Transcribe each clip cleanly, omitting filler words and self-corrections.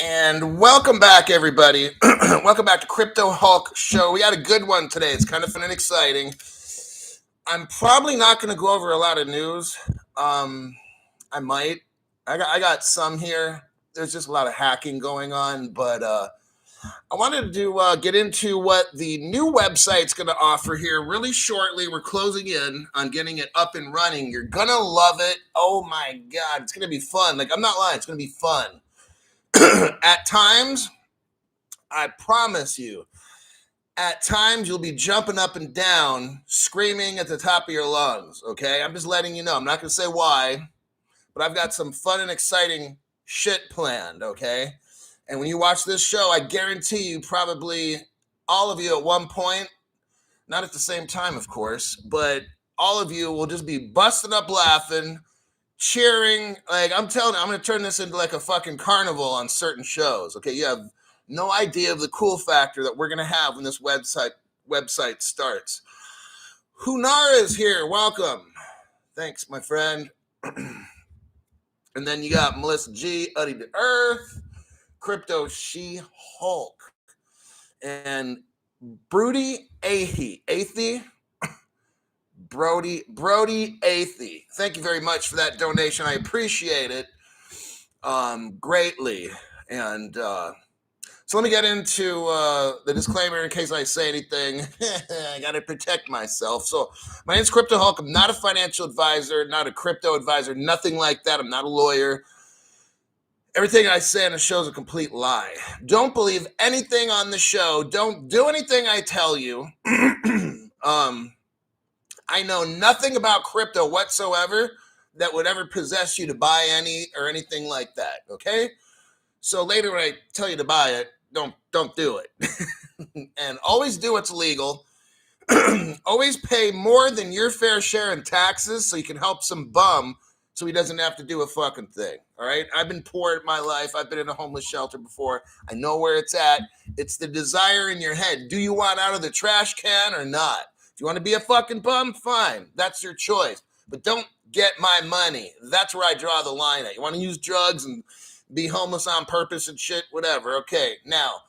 And welcome back, everybody. Welcome back to Crypto Hulk Show. We had a good one today. It's kind of fun and exciting. I'm probably not going to go over a lot of news. I might. I got some here. There's just a lot of hacking going on, but I wanted to get into what the new website's going to offer here really shortly. We're closing in on getting it up and running. You're going to love it. Oh my God, it's going to be fun. Like, I'm not lying. It's going to be fun. At times, I promise you, at times you'll be jumping up and down, screaming at the top of your lungs, okay? I'm just letting you know. I'm not going to say why, but I've got some fun and exciting shit planned, okay? And when you watch this show, I guarantee you probably all of you at one point, not at the same time, of course, but all of you will just be busting up laughing, cheering. Like, I'm telling you, I'm going to turn this into like a fucking carnival on certain shows, okay? You have no idea of the cool factor that we're going to have when this website starts. Hunara is here. Welcome. Thanks, my friend. And then you got Melissa G, Uddy the Earth, Crypto She-Hulk, and Brody Athy. Brody Athy. Thank you very much for that donation. I appreciate it greatly. And so let me get into the disclaimer in case I say anything. I got to protect myself. So my name's Crypto Hulk. I'm not a financial advisor, not a crypto advisor, nothing like that. I'm not a lawyer. Everything I say on the show is a complete lie. Don't believe anything on the show. Don't do anything I tell you. I know nothing about crypto whatsoever that would ever possess you to buy any or anything like that, okay? So later when I tell you to buy it, don't do it. And always do what's legal. Always pay more than your fair share in taxes so you can help some bum so he doesn't have to do a fucking thing, all right? I've been poor in my life. I've been in a homeless shelter before. I know where it's at. It's the desire in your head. Do you want out of the trash can or not? If you want to be a fucking bum, fine. That's your choice. But don't get my money. That's where I draw the line at. You want to use drugs and be homeless on purpose and shit, whatever. Okay, now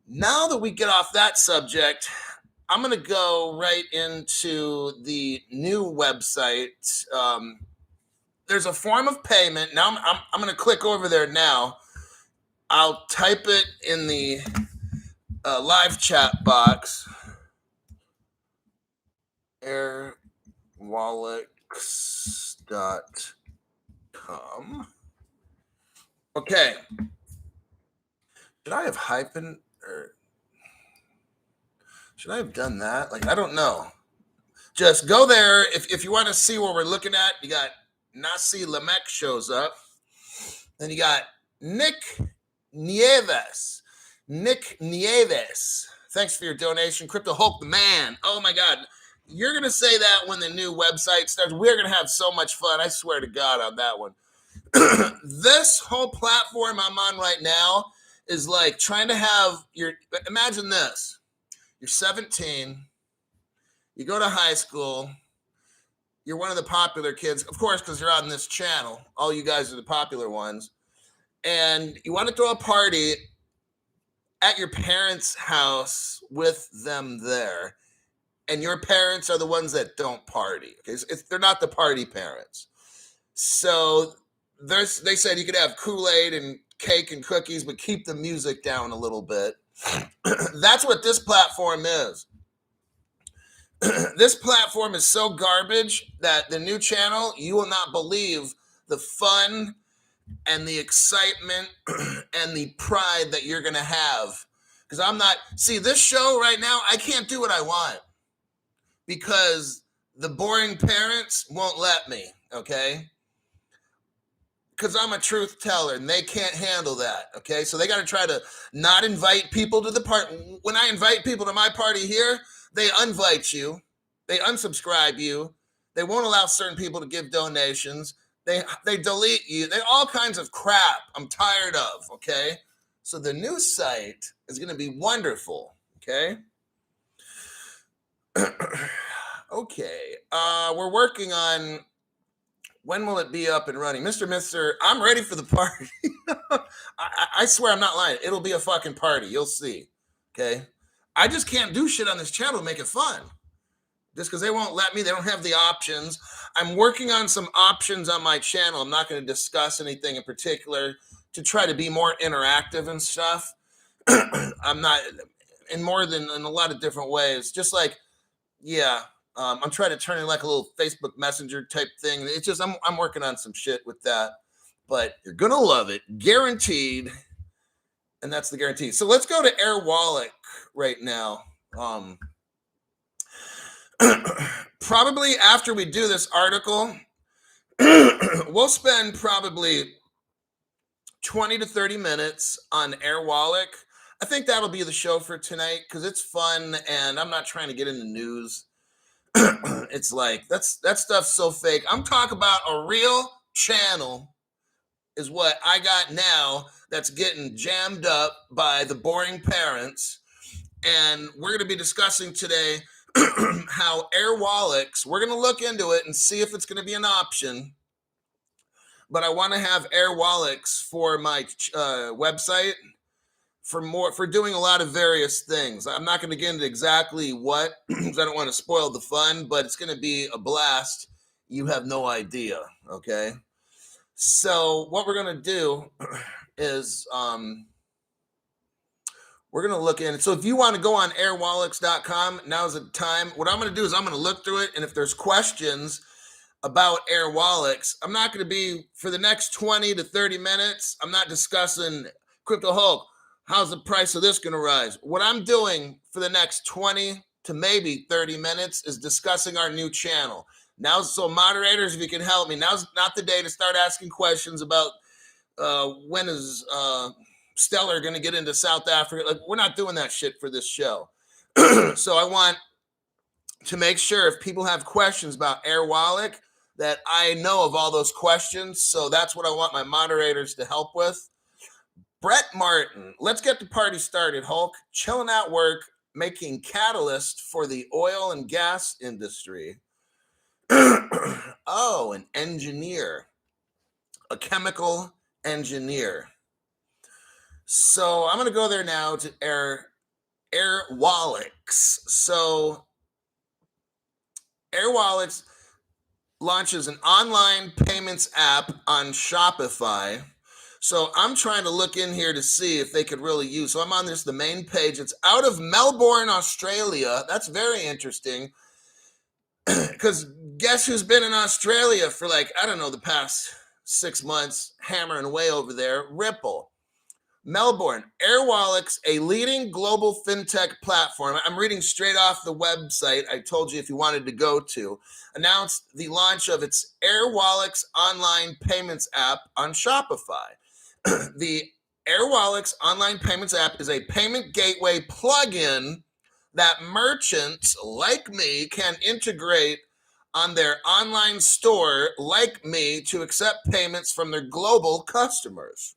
that we get off that subject, I'm going to go right into the new website. There's a form of payment. Now I'm going to click over there now. I'll type it in the live chat box. Airwallex.com. Okay. Should I have hyphen or should I have done that? Like, I don't know. Just go there. If you want to see what we're looking at, you got Nasi Lamek shows up. Then you got Nick Nieves. Thanks for your donation. Crypto Hulk the man. Oh my God. You're going to say that when the new website starts. We're going to have so much fun. I swear to God on that one. This whole platform I'm on right now is like trying to have imagine this. You're 17. You go to high school. You're one of the popular kids, of course, because you're on this channel. All you guys are the popular ones. And you want to throw a party at your parents' house with them there. And your parents are the ones that don't party. Okay? They're not the party parents. So they said you could have Kool-Aid and cake and cookies, but keep the music down a little bit. That's what this platform is. This platform is so garbage that the new channel, you will not believe the fun and the excitement and the pride that you're going to have. Because this show right now, I can't do what I want because the boring parents won't let me, okay? Because I'm a truth teller and they can't handle that, okay? So they got to try to not invite people to the party. When I invite people to my party here, they unvite you. They unsubscribe you. They won't allow certain people to give donations. They delete you. They all kinds of crap I'm tired of, okay? So the new site is going to be wonderful, okay? Okay. We're working on When will it be up and running? Mister, I'm ready for the party. I swear I'm not lying. It'll be a fucking party. You'll see. Okay. I just can't do shit on this channel to make it fun. Just because they won't let me, they don't have the options. I'm working on some options on my channel. I'm not going to discuss anything in particular to try to be more interactive and stuff. I'm not in more than in a lot of different ways. Just like, yeah, I'm trying to turn it like a little Facebook Messenger type thing. It's just I'm working on some shit with that, but you're gonna love it, guaranteed. And that's the guarantee. So let's go to Airwallex right now. Probably after we do this article, we'll spend probably 20 to 30 minutes on Airwallex. I think that'll be the show for tonight because it's fun and I'm not trying to get into news. It's like that stuff's so fake. I'm talking about a real channel is what I got now that's getting jammed up by the boring parents. And we're going to be discussing today how Airwallex, we're going to look into it and see if it's going to be an option. But I want to have Airwallex for my website for doing a lot of various things. I'm not going to get into exactly what, because I don't want to spoil the fun, but it's going to be a blast. You have no idea, okay? So what we're going to do is we're going to look in. So if you want to go on airwallex.com, now's the time. What I'm going to do is I'm going to look through it, and if there's questions about Airwallex, I'm not going to be, for the next 20 to 30 minutes, I'm not discussing Crypto Hulk. How's the price of this going to rise? What I'm doing for the next 20 to maybe 30 minutes is discussing our new channel. Now, so moderators, if you can help me, now's not the day to start asking questions about when is Stellar going to get into South Africa. Like, we're not doing that shit for this show. So I want to make sure if people have questions about Airwallex that I know of all those questions. So that's what I want my moderators to help with. Brett Martin, let's get the party started, Hulk. Chilling at work, making catalyst for the oil and gas industry. Oh, an engineer, a chemical engineer. So I'm going to go there now to Airwallex. So Airwallex launches an online payments app on Shopify. So I'm trying to look in here to see if they could really use. So I'm on the main page. It's out of Melbourne, Australia. That's very interesting. Because guess who's been in Australia for the past 6 months, hammering away over there? Ripple. Melbourne, Airwallex, a leading global fintech platform. I'm reading straight off the website I told you if you wanted to go to. Announced the launch of its Airwallex online payments app on Shopify. The Airwallex online payments app is a payment gateway plugin that merchants like me can integrate on their online store like me to accept payments from their global customers.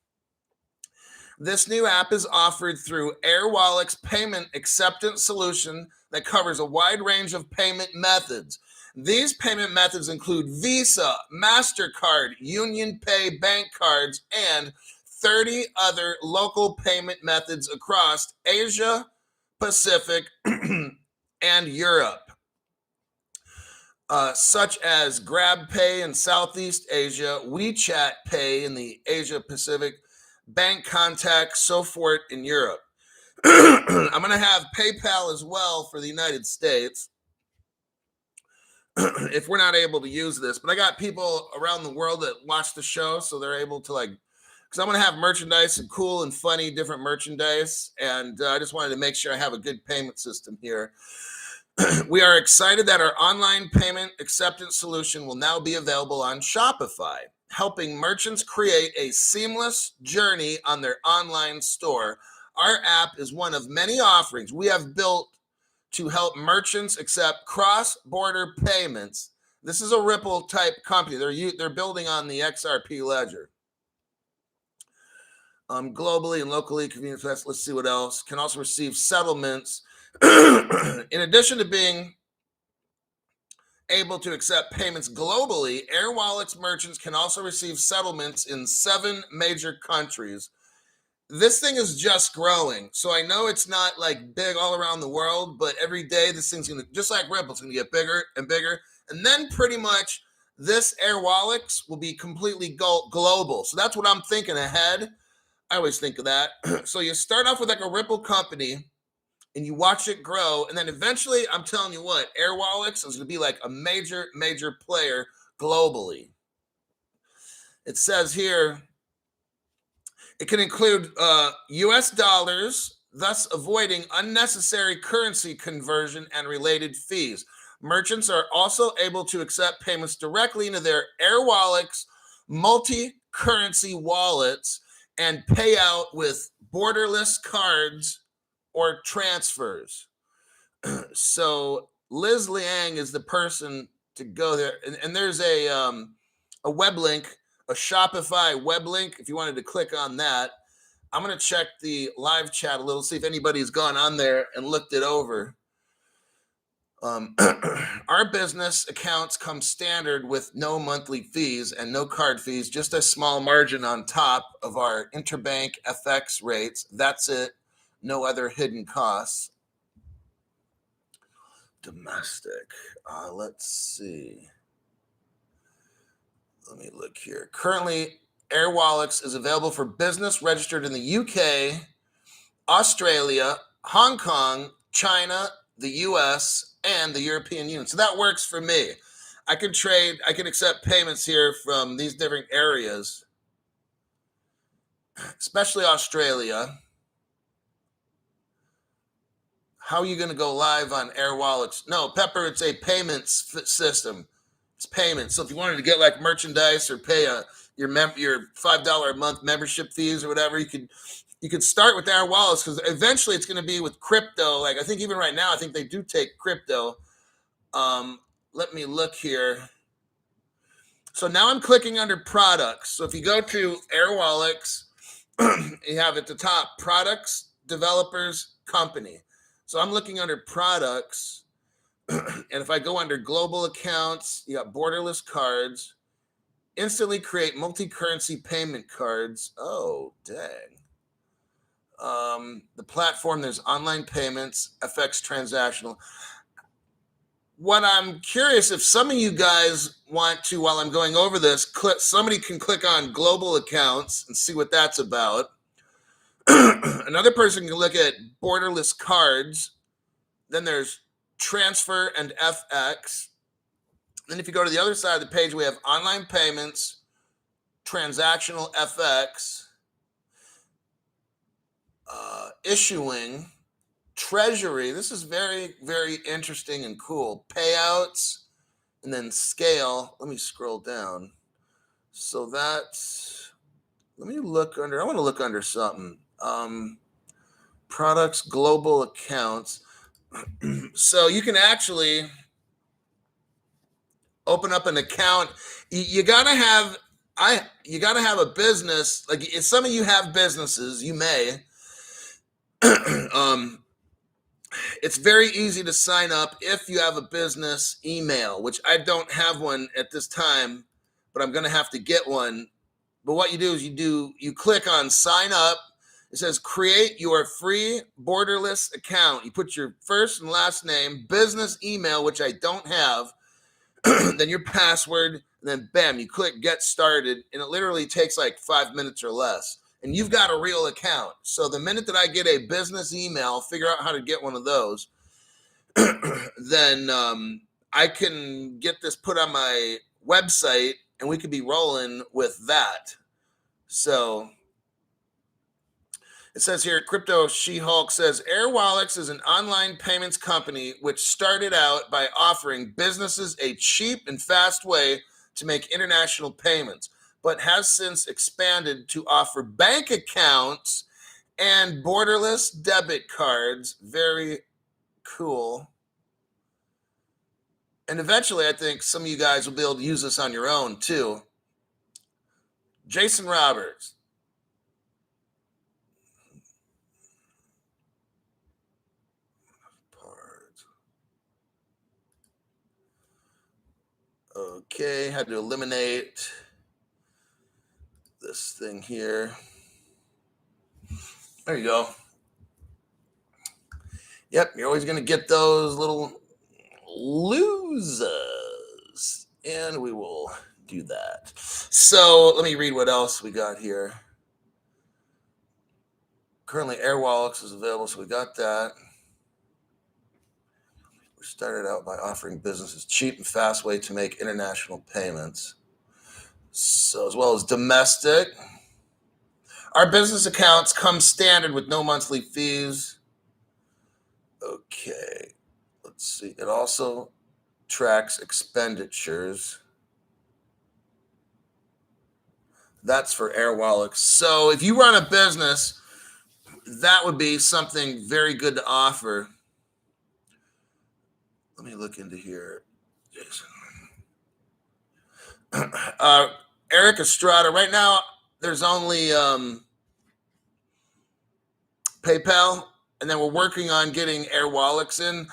This new app is offered through Airwallex payment acceptance solution that covers a wide range of payment methods. These payment methods include Visa, MasterCard, Union Pay bank cards, and 30 other local payment methods across Asia, Pacific, and Europe, such as GrabPay in Southeast Asia, WeChat Pay in the Asia Pacific, bank contact, so forth in Europe. I'm going to have PayPal as well for the United States if we're not able to use this. But I got people around the world that watch the show, so they're able to because I'm going to have merchandise and cool and funny different merchandise. And I just wanted to make sure I have a good payment system here. We are excited that our online payment acceptance solution will now be available on Shopify, helping merchants create a seamless journey on their online store. Our app is one of many offerings we have built to help merchants accept cross-border payments. This is a Ripple type company. They're building on the XRP ledger. Globally and locally, convenience. Let's see what else. Can also receive settlements. In addition to being able to accept payments globally, Airwallex merchants can also receive settlements in 7 major countries. This thing is just growing. So I know it's not like big all around the world, but every day this thing's going to, just like Ripple, it's going to get bigger and bigger. And then pretty much this Airwallex will be completely global. So that's what I'm thinking ahead. I always think of that. So you start off with like a Ripple company and you watch it grow. And then eventually, I'm telling you what, Airwallex is going to be like a major, major player globally. It says here, it can include US dollars, thus avoiding unnecessary currency conversion and related fees. Merchants are also able to accept payments directly into their Airwallex multi-currency wallets and pay out with borderless cards or transfers. So Liz Liang is the person to go there, and there's a web link, a Shopify web link. If you wanted to click on that, I'm going to check the live chat a little, see if anybody's gone on there and looked it over. Our business accounts come standard with no monthly fees and no card fees, just a small margin on top of our interbank FX rates. That's it. No other hidden costs. Domestic. Let's see. Let me look here. Currently, Airwallex is available for business registered in the UK, Australia, Hong Kong, China, the US, and the European Union. So that works for me. I can accept payments here from these different areas, especially Australia. How are you going to go live on Airwallex? No, Pepper, it's a payments system. It's payments. So if you wanted to get like merchandise or pay your $5 a month membership fees or whatever, you could start with Airwallex, because eventually it's going to be with crypto. Like I think even right now, I think they do take crypto. Let me look here. So now I'm clicking under products. So if you go to Airwallex, you have at the top products, developers, company. So I'm looking under products. And if I go under global accounts, you got borderless cards, instantly create multi-currency payment cards. Oh, dang. The platform, there's online payments, FX transactional. What I'm curious, if some of you guys want to, while I'm going over this, somebody can click on global accounts and see what that's about. Another person can look at borderless cards. Then there's transfer and FX. Then if you go to the other side of the page, we have online payments, transactional FX, issuing, treasury. This is very, very interesting and cool. Payouts, and then scale. Let me scroll down. So that's, let me look under, I want to look under something. Products, global accounts. So you can actually open up an account. You gotta have a business. Like if some of you have businesses, you may. It's very easy to sign up if you have a business email, which I don't have one at this time, but I'm gonna have to get one. But what you do is you click on sign up. It says create your free borderless account. You put your first and last name, business email, which I don't have, then your password, and then bam, you click get started, and it literally takes like 5 minutes or less. And you've got a real account. So the minute that I get a business email, figure out how to get one of those, then I can get this put on my website, and we could be rolling with that. So it says here, Crypto She-Hulk says, Airwallex is an online payments company which started out by offering businesses a cheap and fast way to make international payments, but has since expanded to offer bank accounts and borderless debit cards. Very cool. And eventually, I think some of you guys will be able to use this on your own, too. Jason Roberts. Okay, had to eliminate this thing here. There you go. Yep, you're always going to get those little losers. And we will do that. So let me read what else we got here. Currently, Airwallex is available, so we got that. We started out by offering businesses cheap and fast way to make international payments. So as well as domestic. Our business accounts come standard with no monthly fees. Okay, let's see. It also tracks expenditures. That's for Airwallex. So if you run a business, that would be something very good to offer. Let me look into here, Jason. Eric Estrada. Right now, there's only PayPal, and then we're working on getting Airwallex in.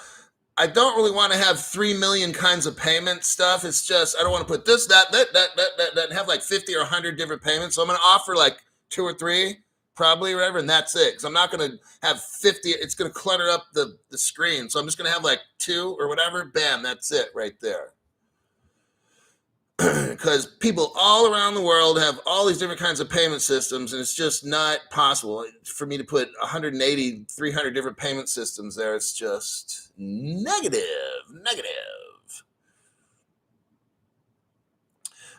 I don't really want to have 3 million kinds of payment stuff. It's just, I don't want to put this, that, and have like 50 or 100 different payments. So I'm going to offer like 2 or 3, probably, whatever, and that's it. Because I'm not going to have 50. It's going to clutter up the screen. So I'm just going to have like 2 or whatever. Bam, that's it right there. Because people all around the world have all these different kinds of payment systems, and it's just not possible for me to put 180, 300 different payment systems there. It's just negative.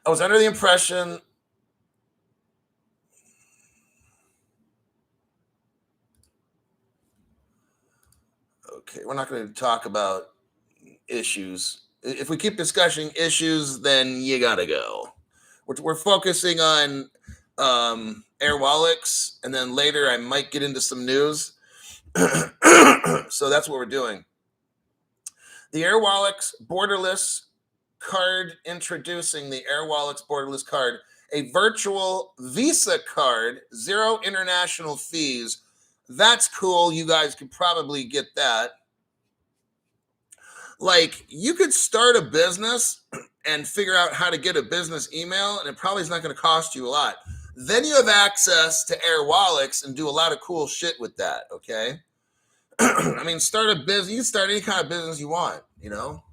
I was under the impression okay, we're not going to talk about issues. If we keep discussing issues, then you gotta go. We're focusing on Airwallex, and then later I might get into some news. So that's what we're doing. The Airwallex borderless card, introducing the Airwallex borderless card, a virtual Visa card, 0 international fees. That's cool. You guys could probably get that. Like, you could start a business and figure out how to get a business email, and it probably is not going to cost you a lot. Then you have access to Airwallex and do a lot of cool shit with that, okay? I mean, start a business. You can start any kind of business you want, you know?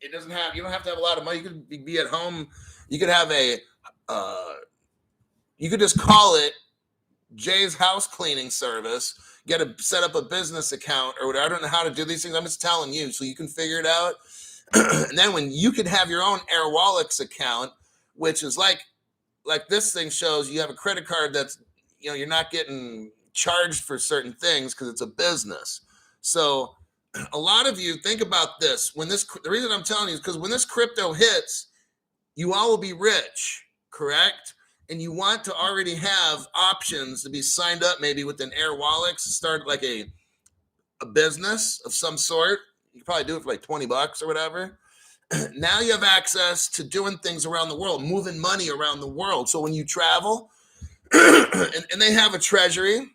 It doesn't have, you don't have to have a lot of money. You could be at home. You could have you could just call it Jay's house cleaning service, set up a business account or whatever. I don't know how to do these things. I'm just telling you so you can figure it out. And then when you could have your own Airwallex account, which is like this thing shows, you have a credit card that's, you know, you're not getting charged for certain things because it's a business. So a lot of you think about this. The reason I'm telling you is because when this crypto hits, you all will be rich, correct? And you want to already have options to be signed up maybe with an Airwallex, start like a business of some sort. You can probably do it for like $20 or whatever. Now you have access to doing things around the world, moving money around the world. So when you travel, and they have a treasury,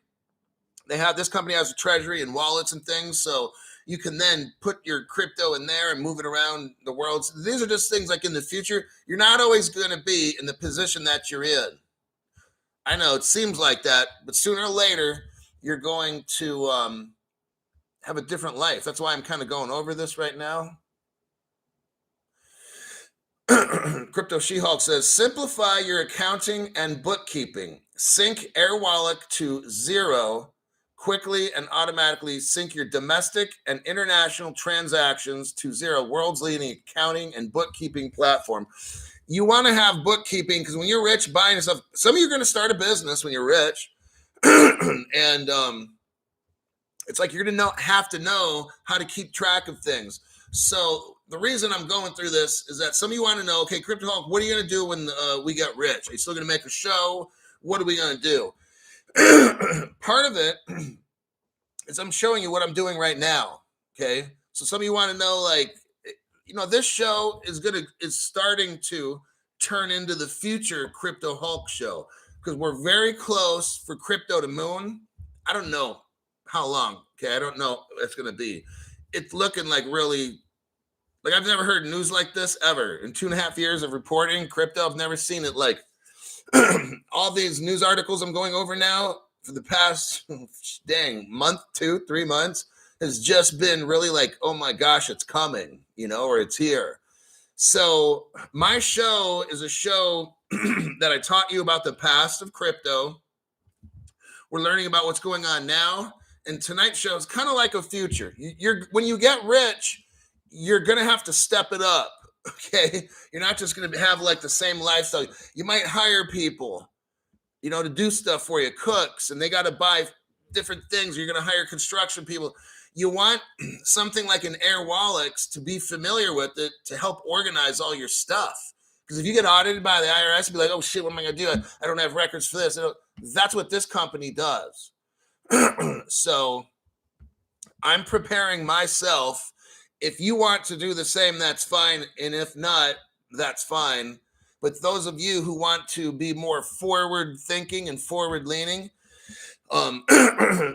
this company has a treasury and wallets and things. So you can then put your crypto in there and move it around the world. So these are just things like in the future, you're not always going to be in the position that you're in. I know it seems like that, but sooner or later, you're going to have a different life. That's why I'm kind of going over this right now. Crypto She-Hulk says, simplify your accounting and bookkeeping. Sync Airwallex to 0. Quickly and automatically sync your domestic and international transactions to 0. World's leading accounting and bookkeeping platform. You want to have bookkeeping because when you're rich, buying stuff, some of you are going to start a business when you're rich. And it's like you're going to have to know how to keep track of things. So the reason I'm going through this is that some of you want to know, okay, Crypto Hulk, what are you going to do when we get rich? Are you still going to make a show? What are we going to do? Part of it is I'm showing you what I'm doing right now. Okay. So some of you want to know, like, you know, this show is starting to turn into the future Crypto Hulk show because we're very close for crypto to moon. I don't know how long. Okay. I don't know what it's going to be. It's looking like really Like, I've never heard news like this ever. In 2.5 years of reporting crypto, I've never seen it like all these news articles I'm going over now for the past month, 2, 3 months has just been really like, oh my gosh, it's coming, or it's here. So my show is a show that I taught you about the past of crypto. We're learning about what's going on now. And tonight's show is kind of like a future. When you get rich, you're going to have to step it up. Okay. You're not just going to have like the same lifestyle. You might hire people, to do stuff for you, cooks, and they got to buy different things. You're going to hire construction people. You want something like an Airwallex to be familiar with it to help organize all your stuff. Because if you get audited by the IRS, you'll be like, oh shit, what am I going to do? I don't have records for this. That's what this company does. So I'm preparing myself. If you want to do the same, that's fine. And if not, that's fine. But those of you who want to be more forward thinking and forward leaning,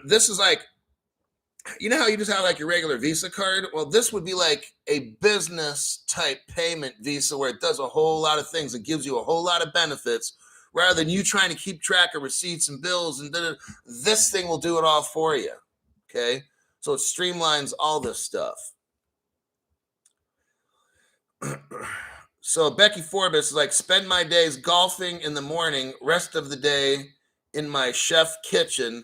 this is like, how you just have like your regular Visa card? Well, this would be like a business type payment Visa where it does a whole lot of things. It gives you a whole lot of benefits rather than you trying to keep track of receipts and bills. And this thing will do it all for you. Okay. So it streamlines all this stuff. So Becky Forbes is like, spend my days golfing in the morning, rest of the day in my chef kitchen.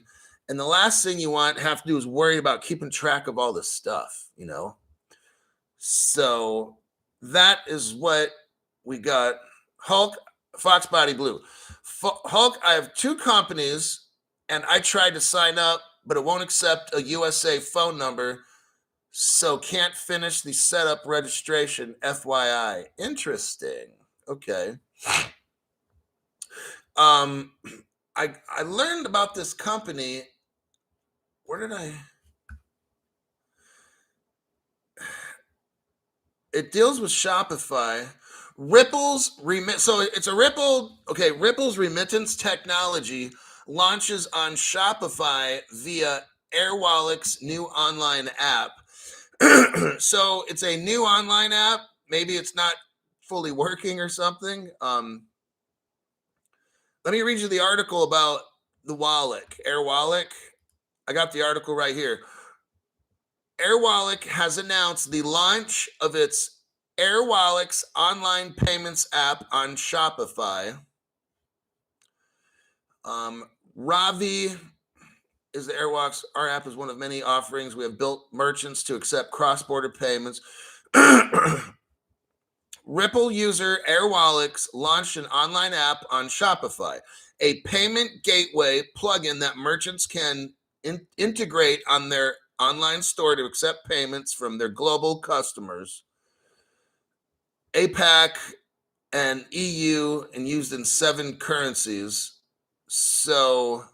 And the last thing you have to do is worry about keeping track of all this stuff, So that is what we got. Hulk, Fox Body Blue. Hulk, I have 2 companies, and I tried to sign up, but it won't accept a USA phone number, so can't finish the setup registration, FYI. Interesting. Okay. I learned about this company. Where did I? It deals with Shopify. Ripple's so it's a Ripple. Okay, Ripple's remittance technology launches on Shopify via Airwallex new online app. So it's a new online app. Maybe it's not fully working or something. Let me read you the article about the Airwallex. I got the article right here. Airwallex has announced the launch of its Airwallex online payments app on Shopify. Ravi is the Airwallex. Our app is one of many offerings. We have built merchants to accept cross-border payments. Ripple user Airwallex launched an online app on Shopify, a payment gateway plugin that merchants can integrate on their online store to accept payments from their global customers, APAC and EU, and used in 7 currencies. So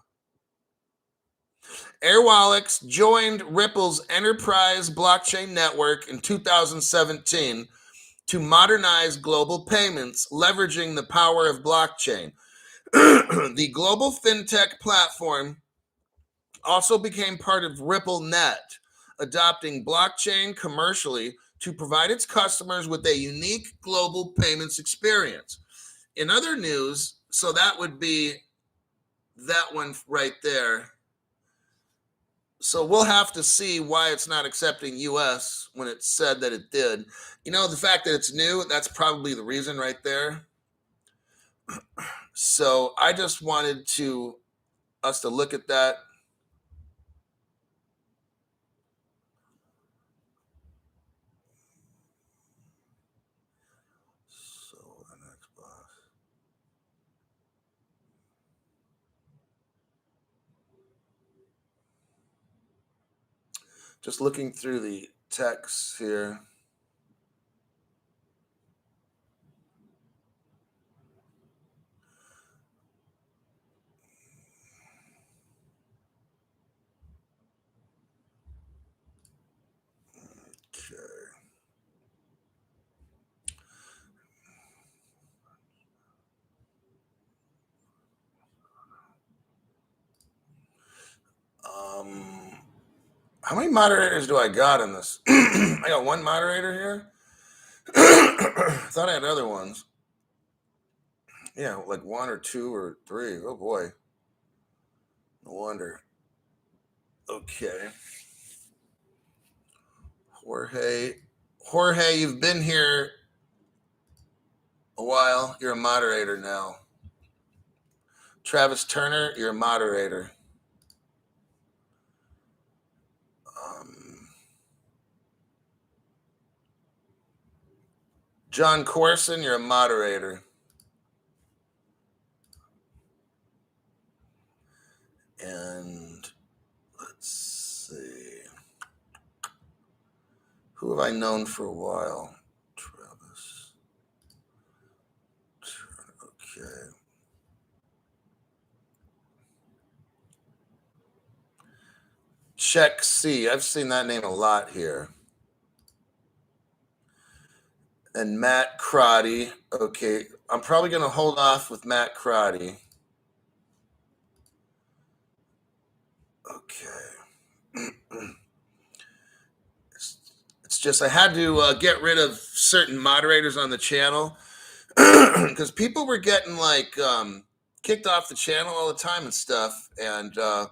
Airwallex joined Ripple's enterprise blockchain network in 2017 to modernize global payments, leveraging the power of blockchain. The global fintech platform also became part of RippleNet, adopting blockchain commercially to provide its customers with a unique global payments experience. In other news, so that would be that one right there. So we'll have to see why it's not accepting US when it said that it did. The fact that it's new, that's probably the reason right there. So I just wanted us to look at that. So the next box. Just looking through the text here. How many moderators do I got in this? I got 1 moderator here. I thought I had other ones. Yeah, like one or two or three. Oh boy. No wonder. Okay. Jorge. Jorge, you've been here a while. You're a moderator now. Travis Turner, you're a moderator. John Corson, you're a moderator. And let's see. Who have I known for a while? Travis. Okay. Check C. I've seen that name a lot here. And Matt Crotty. Okay. I'm probably going to hold off with Matt Crotty. Okay. It's just I had to get rid of certain moderators on the channel because people were getting like kicked off the channel all the time and stuff. And I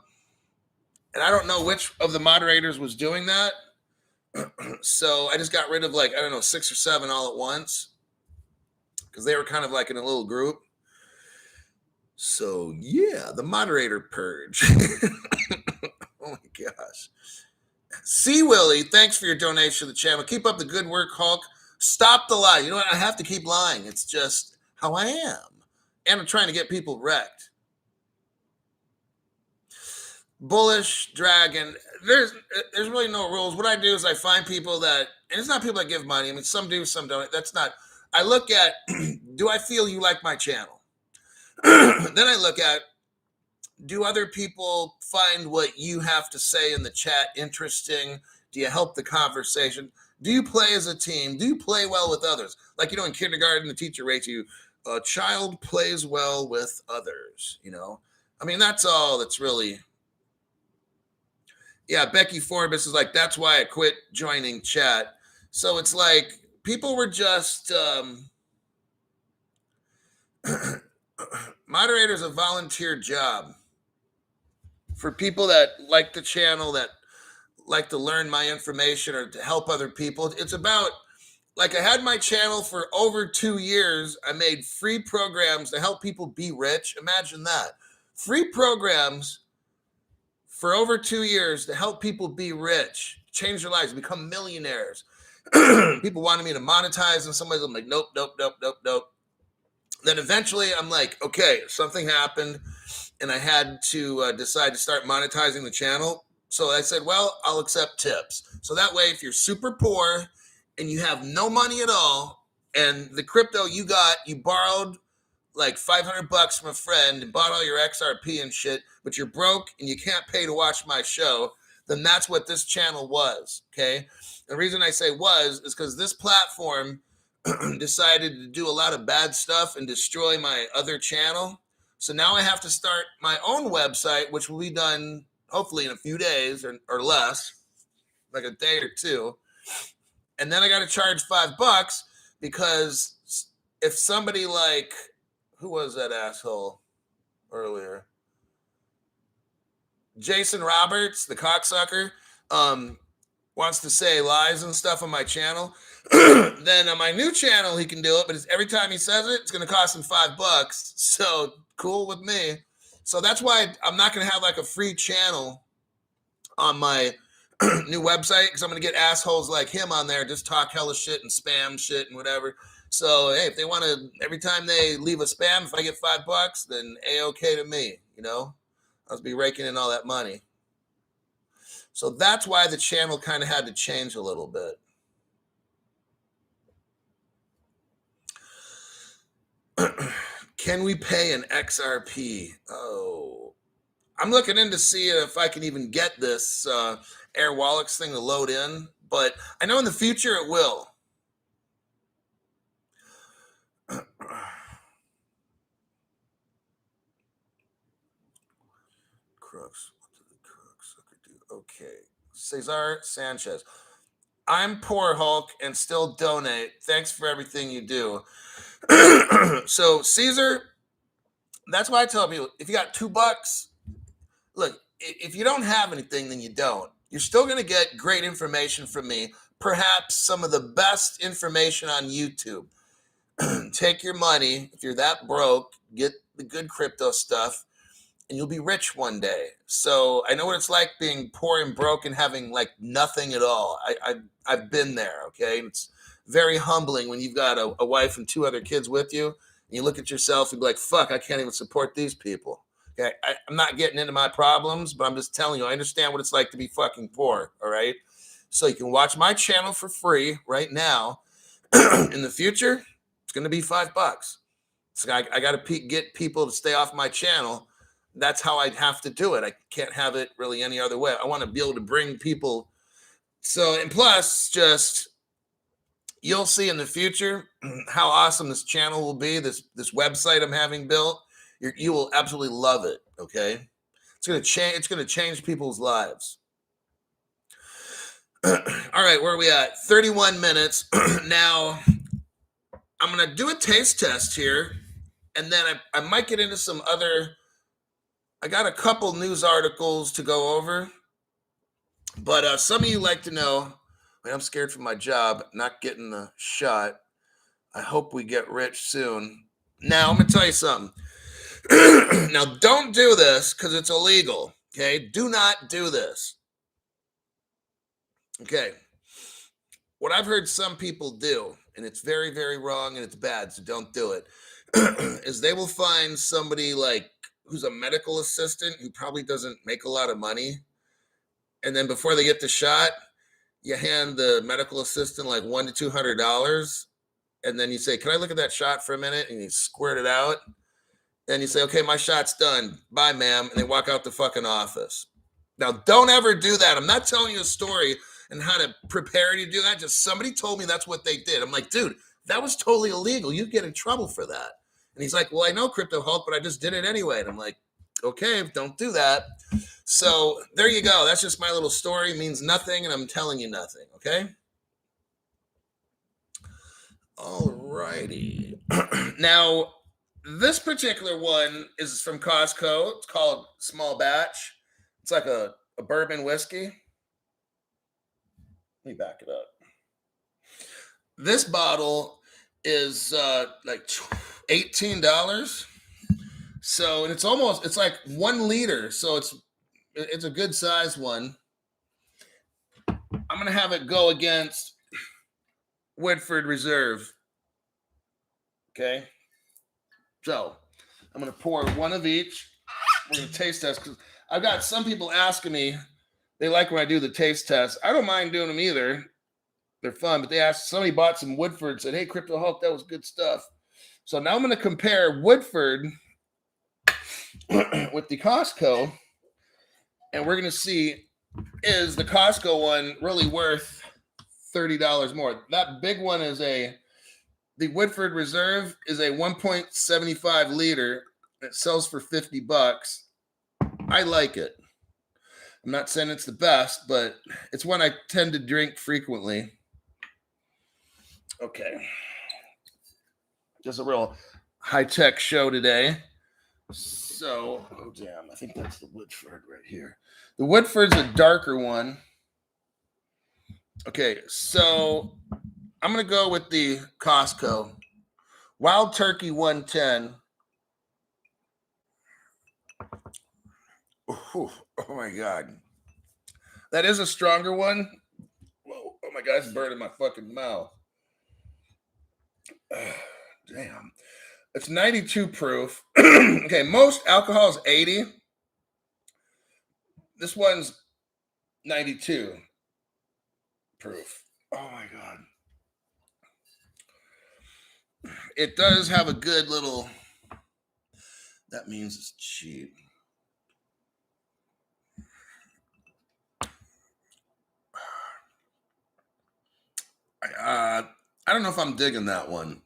don't know which of the moderators was doing that. So I just got rid of like, I don't know, 6 or 7 all at once because they were kind of like in a little group. So yeah, the moderator purge. Oh my gosh. C. Willie, thanks for your donation to the channel. Keep up the good work, Hulk. Stop the lie. You know what? I have to keep lying. It's just how I am. And I'm trying to get people wrecked. Bullish Dragon. There's really no rules. What I do is I find people that, and it's not people that give money. I mean, some do, some don't. That's not. I look at, do I feel you like my channel? Then I look at, do other people find what you have to say in the chat interesting? Do you help the conversation? Do you play as a team? Do you play well with others? Like, in kindergarten, the teacher rates you, a child plays well with others, I mean, that's all that's really. Yeah, Becky Forbes is like, that's why I quit joining chat. So it's like people were just moderators a volunteer job for people that like the channel, that like to learn my information or to help other people. It's about, like, I had my channel for over 2 years. I made free programs to help people be rich. Imagine that. Free programs for over 2 years to help people be rich, change their lives, become millionaires. People wanted me to monetize, and somebody's like, nope, nope, nope, nope, nope. Then eventually I'm like, okay, something happened, and I had to decide to start monetizing the channel. So I said, well, I'll accept tips. So that way, if you're super poor and you have no money at all, and the crypto you borrowed like $500 from a friend and bought all your XRP and shit, but you're broke and you can't pay to watch my show, then that's what this channel was, okay? The reason I say was is because this platform decided to do a lot of bad stuff and destroy my other channel. So now I have to start my own website, which will be done hopefully in a few days or less, like a day or two. And then I got to charge $5 because if somebody like, who was that asshole earlier? Jason Roberts, the cocksucker, wants to say lies and stuff on my channel. Then on my new channel, he can do it, but every time he says it, it's going to cost him $5. So cool with me. So that's why I'm not going to have like a free channel on my new website, because I'm going to get assholes like him on there, just talk hella shit and spam shit and whatever. So, hey, if they want to, every time they leave a spam, if I get $5, then A-okay to me, I'll be raking in all that money. So that's why the channel kind of had to change a little bit. Can we pay an XRP? Oh, I'm looking in to see if I can even get this Airwallex thing to load in, but I know in the future it will. Crooks. What did the crooksucker do? Okay. Cesar Sanchez. I'm poor, Hulk, and still donate. Thanks for everything you do. So, Caesar, that's why I tell people, if you got $2, look, if you don't have anything, then you don't. You're still going to get great information from me, perhaps some of the best information on YouTube. Take your money. If you're that broke, get the good crypto stuff, and you'll be rich one day. So I know what it's like being poor and broke and having like nothing at all. I've been there. Okay, it's very humbling when you've got a wife and 2 other kids with you, and you look at yourself and be like, "Fuck, I can't even support these people." Okay, I'm not getting into my problems, but I'm just telling you, I understand what it's like to be fucking poor. All right, so you can watch my channel for free right now. In the future, it's going to be $5. So I got to get people to stay off my channel. That's how I'd have to do it. I can't have it really any other way. I want to be able to bring people. So, and plus, just you'll see in the future how awesome this channel will be. This website I'm having built, you will absolutely love it. Okay, it's gonna change. It's gonna change people's lives. All right, where are we at? 31 minutes. Now, I'm gonna do a taste test here, and then I might get into some other. I got a couple news articles to go over, but some of you like to know, man, I'm scared for my job, not getting the shot. I hope we get rich soon. Now, I'm going to tell you something. Now, don't do this because it's illegal, okay? Do not do this. Okay. What I've heard some people do, and it's very, very wrong and it's bad, so don't do it, is they will find somebody like who's a medical assistant who probably doesn't make a lot of money. And then before they get the shot, you hand the medical assistant like $100 to $200. And then you say, "Can I look at that shot for a minute?" And you squirt it out. And you say, "Okay, my shot's done. Bye, ma'am." And they walk out the fucking office. Now, don't ever do that. I'm not telling you a story and how to prepare to do that. Just somebody told me that's what they did. I'm like, dude, that was totally illegal. You get in trouble for that. And he's like, "Well, I know, Crypto Hulk, but I just did it anyway." And I'm like, okay, don't do that. So there you go. That's just my little story. It means nothing, and I'm telling you nothing, okay? All righty. Now, this particular one is from Costco. It's called Small Batch. It's like a bourbon whiskey. Let me back it up. This bottle is like $18. So, and it's like 1 liter. So it's a good size one. I'm going to have it go against Woodford Reserve. Okay. So I'm going to pour one of each. We're going to taste test because I've got some people asking me, they like when I do the taste test. I don't mind doing them either. They're fun, but they asked, somebody bought some Woodford, said, "Hey, Crypto Hulk, that was good stuff." So now I'm going to compare Woodford with the Costco, and we're going to see, is the Costco one really worth $30 more? That big one is the Woodford Reserve is a 1.75 liter. It sells for $50. I like it. I'm not saying it's the best, but it's one I tend to drink frequently. Okay. Just a real high-tech show today. So, oh damn, I think that's the Woodford right here. The Woodford's a darker one. Okay, so I'm going to go with the Costco. Wild Turkey 110. Oh my God. That is a stronger one. Whoa, oh my God, it's burning my fucking mouth. Damn. It's 92 proof. Okay, most alcohol is 80. This one's 92 proof. Oh my God. It does have a good little, that means it's cheap. I don't know if I'm digging that one.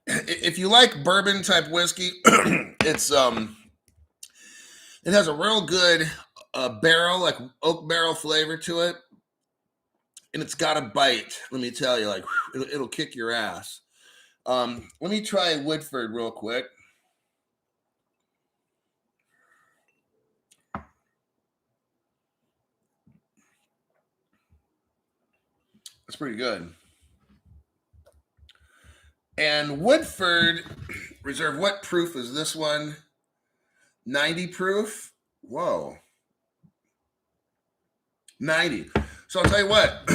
If you like bourbon type whiskey, it's it has a real good barrel, like oak barrel flavor to it. and it's got a bite. Let me tell you, like it'll kick your ass. Let me try Woodford real quick. That's pretty good. And Woodford Reserve, what proof is this one? 90 proof? Whoa. 90. So I'll tell you what,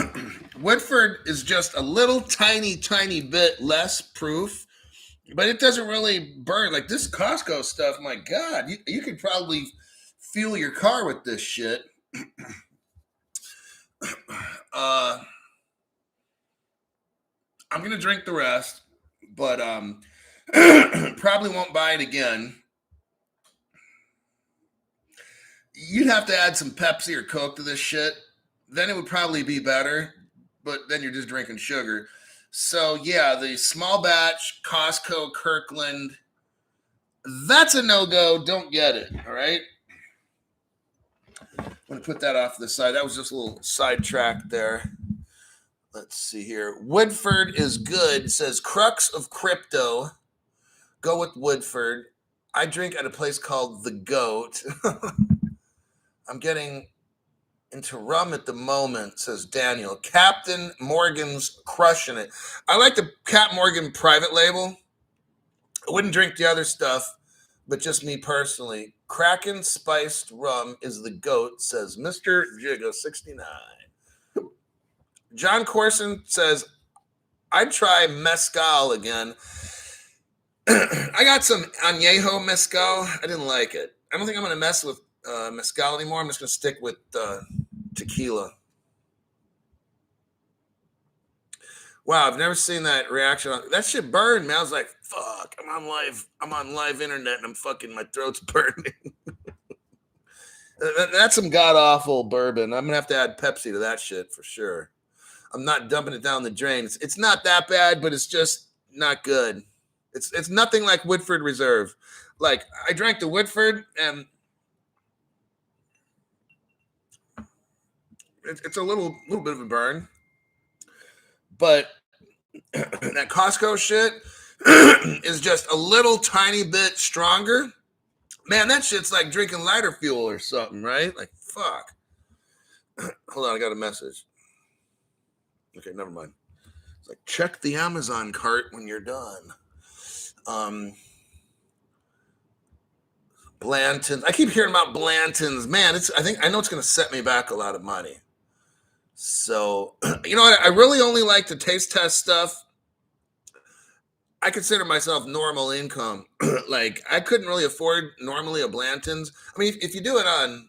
Woodford is just a little tiny bit less proof, but it doesn't really burn. Like this Costco stuff, my God, you could probably fuel your car with this shit. I'm going to drink the rest, but probably won't buy it again. You'd have to add some Pepsi or Coke to this shit. Then it would probably be better, but then you're just drinking sugar. So yeah, the small batch Costco Kirkland, that's a no-go. Don't get it, all right? I'm going to put that off to the side. That was just a little sidetrack there. Let's see here. Woodford is good. It says Crux of Crypto. Go with Woodford. I drink at a place called The Goat. I'm getting into rum at the moment, says Daniel. Captain Morgan's crushing it. I like the Cap Morgan private label. I wouldn't drink the other stuff, but just me personally. Kraken spiced rum is the GOAT, says Mr. Jigga69. John Corson says, I'd try mezcal again. I got some añejo mezcal. I didn't like it. I don't think I'm going to mess with mezcal anymore. I'm just going to stick with tequila. Wow, I've never seen that reaction. That shit burned, man. I was like, fuck, I'm on live internet and I'm fucking, my throat's burning. That's some god-awful bourbon. I'm going to have to add Pepsi to that shit for sure. I'm not dumping it down the drain. It's not that bad, but it's just not good. It's nothing like Woodford Reserve. Like, I drank the Woodford, and it's a little bit of a burn. But that Costco shit is just a little tiny bit stronger. Man, that shit's like drinking lighter fuel or something, right? Like, fuck. Hold on, I got a message. Okay, never mind. It's like, check the Amazon cart when you're done. Blanton's. I keep hearing about Blanton's. Man, I know it's going to set me back a lot of money. So, you know what? I really only like to taste test stuff. I consider myself normal income. Like, I couldn't really afford normally a Blanton's. I mean, if you do it on...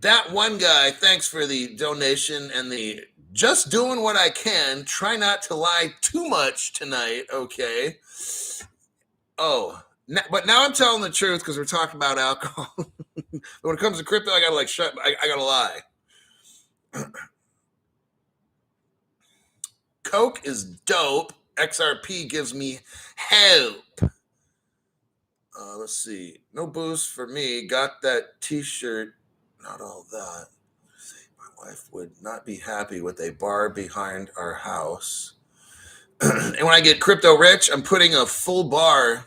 That one guy, thanks for the donation and the just doing what I can. Try not to lie too much tonight, okay? Oh, but now I'm telling the truth because we're talking about alcohol. When it comes to crypto, I gotta I gotta lie. Coke is dope. XRP gives me hope. Let's see. No booze for me. Got that t-shirt. Not all that. My wife would not be happy with a bar behind our house. And when I get crypto rich, I'm putting a full bar.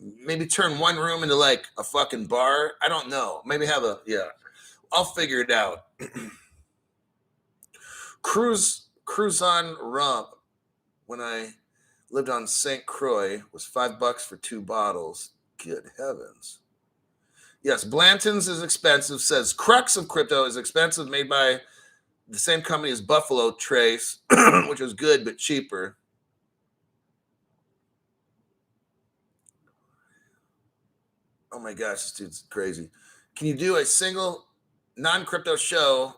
Maybe turn one room into like a fucking bar. I don't know. Maybe have I'll figure it out. Cruise on rum when I lived on St. Croix was $5 for 2 bottles. Good heavens. Yes, Blanton's is expensive, says Crux of Crypto is expensive, made by the same company as Buffalo Trace, which was good but cheaper. Oh my gosh, this dude's crazy. Can you do a single non-crypto show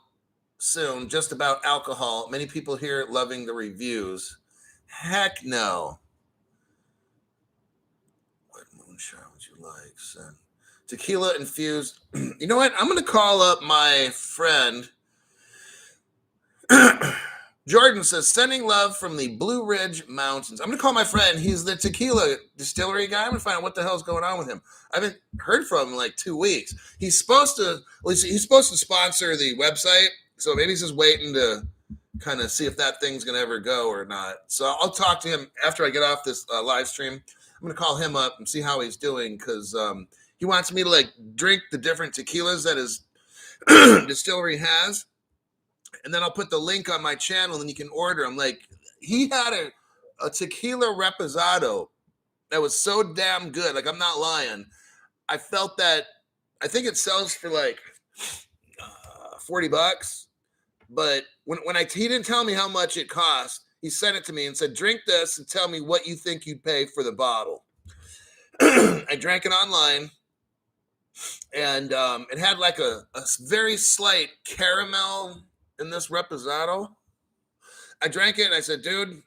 soon just about alcohol? Many people here loving the reviews. Heck no. What moonshine would you like, son? Tequila infused. You know what? I'm going to call up my friend. Jordan says, sending love from the Blue Ridge Mountains. I'm going to call my friend. He's the tequila distillery guy. I'm going to find out what the hell's going on with him. I haven't heard from him in like 2 weeks. He's supposed to sponsor the website. So maybe he's just waiting to kind of see if that thing's going to ever go or not. So I'll talk to him after I get off this live stream. I'm going to call him up and see how he's doing because he wants me to like drink the different tequilas that his distillery has. And then I'll put the link on my channel and you can order them. Like, he had a tequila reposado that was so damn good. Like, I'm not lying. I felt that, I think it sells for like $40. But when he didn't tell me how much it cost, he sent it to me and said, drink this and tell me what you think you'd pay for the bottle. I drank it online. And it had like a very slight caramel in this reposado. I drank it and I said, dude,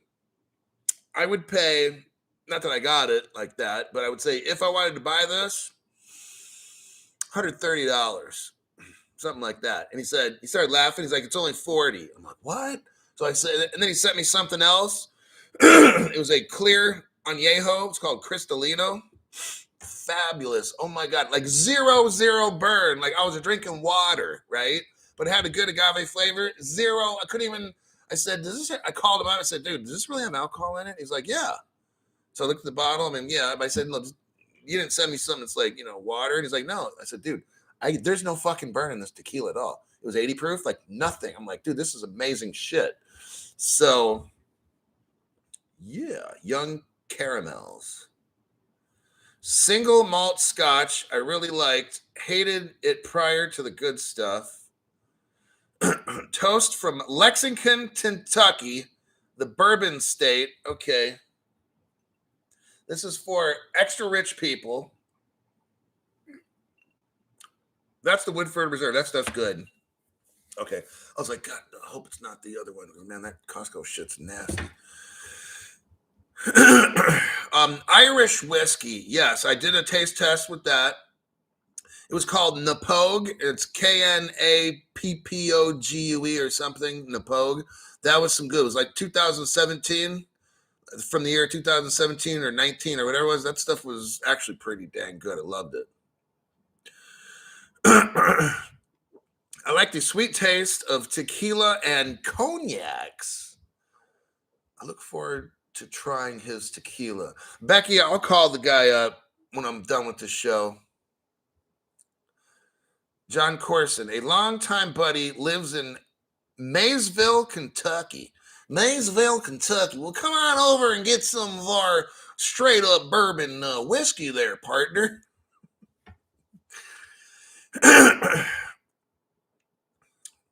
I would pay, not that I got it like that, but I would say if I wanted to buy this, $130, something like that. And he started laughing. He's like, it's only $40. I'm like, what? So I said, and then he sent me something else. It was a clear añejo. It's called Cristalino. Fabulous. Oh my God. Like 0 burn. Like I was drinking water, right? But it had a good agave flavor. 0. I couldn't even, I said, I called him out. I said, dude, does this really have alcohol in it? He's like, yeah. So I looked at the bottle. I mean, yeah. But I said, look, you didn't send me something that's like, water. And he's like, no. I said, dude, there's no fucking burn in this tequila at all. It was 80 proof, like nothing. I'm like, dude, this is amazing shit. So, yeah, young caramels. Single malt scotch, I really liked. Hated it prior to the good stuff. Toast from Lexington, Kentucky, the Bourbon state. Okay. This is for extra rich people. That's the Woodford Reserve. That stuff's good. Okay. I was like, God, I hope it's not the other one. Man, that Costco shit's nasty. Irish whiskey. Yes, I did a taste test with that. It was called Napogue. It's Knappogue or something. Napogue. That was some good. It was like 2017, from the year 2017 or 19 or whatever it was. That stuff was actually pretty dang good. I loved it. I like the sweet taste of tequila and cognacs. I look forward to trying his tequila. Becky, I'll call the guy up when I'm done with the show. John Corson, a longtime buddy, lives in Maysville, Kentucky. Maysville, Kentucky. Well, come on over and get some of our straight up bourbon whiskey there, partner.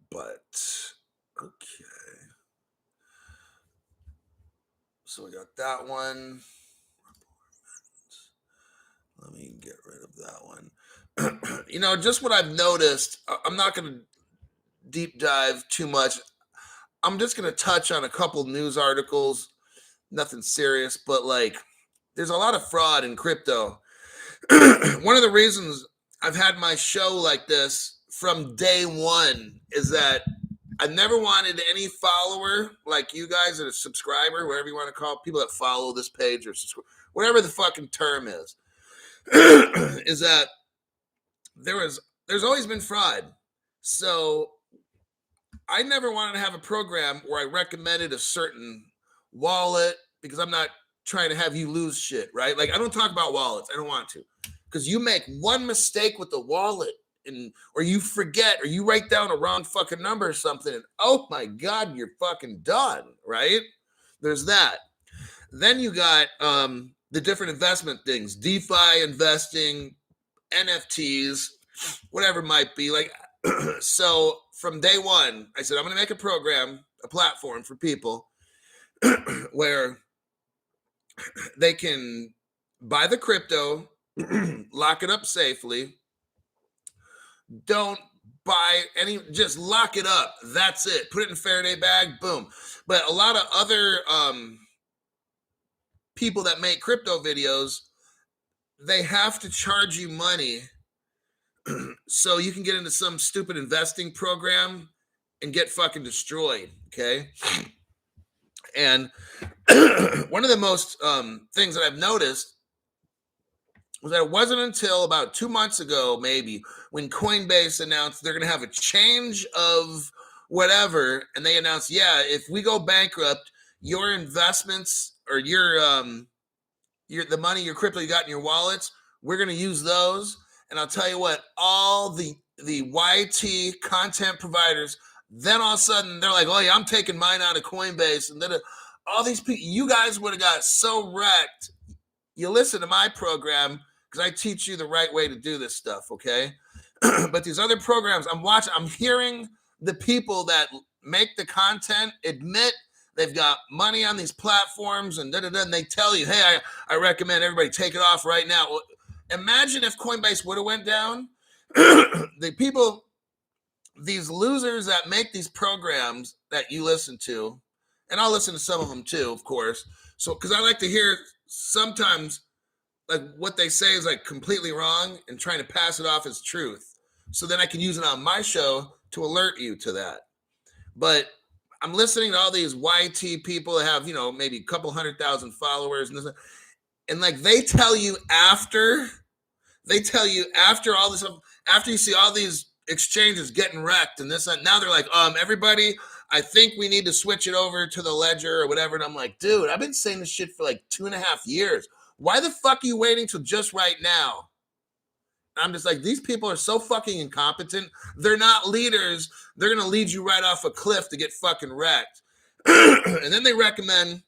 But, okay. So we got that one. Let me get rid of that one. Just what I've noticed, I'm not going to deep dive too much. I'm just going to touch on a couple news articles. Nothing serious, but like there's a lot of fraud in crypto. One of the reasons I've had my show like this from day one is that I never wanted any follower like you guys, or a subscriber, whatever you want to call it, people that follow this page or subscribe, whatever the fucking term is, is that there's always been fraud. So I never wanted to have a program where I recommended a certain wallet because I'm not trying to have you lose shit, right? Like I don't talk about wallets. I don't want to, because you make one mistake with the wallet or you forget or you write down a wrong fucking number or something, and oh my God, you're fucking done, right? There's that. Then you got the different investment things, DeFi investing, NFTs, whatever it might be. Like, so from day one, I said, I'm going to make a program, a platform for people where they can buy the crypto, lock it up safely. Don't buy any, just lock it up. That's it. Put it in a Faraday bag, boom. But a lot of other people that make crypto videos, they have to charge you money so you can get into some stupid investing program and get fucking destroyed. okay? And one of the most things that I've noticed was that it wasn't until about 2 months ago, maybe, when Coinbase announced they're going to have a change of whatever, and they announced, yeah, if we go bankrupt, your investments or your the money, your crypto you got in your wallets, we're going to use those. And I'll tell you what, all the YT content providers, then all of a sudden they're like, oh yeah, I'm taking mine out of Coinbase, and then all these people, you guys would have got so wrecked. You listen to my program because I teach you the right way to do this stuff, okay? But these other programs, I'm hearing the people that make the content admit they've got money on these platforms and and they tell you, hey, I recommend everybody take it off right now. Well, imagine if Coinbase would have went down. The people, these losers that make these programs that you listen to, and I'll listen to some of them too, of course. So, because I like to hear sometimes like what they say is like completely wrong and trying to pass it off as truth. So then I can use it on my show to alert you to that. But I'm listening to all these YT people that have, maybe a couple 100,000 followers and like they tell you after all this, after you see all these exchanges getting wrecked and this, and now they're like, everybody, I think we need to switch it over to the ledger or whatever. And I'm like, dude, I've been saying this shit for like 2.5 years. Why the fuck are you waiting till just right now? I'm just like, these people are so fucking incompetent. They're not leaders. They're going to lead you right off a cliff to get fucking wrecked. And then they recommend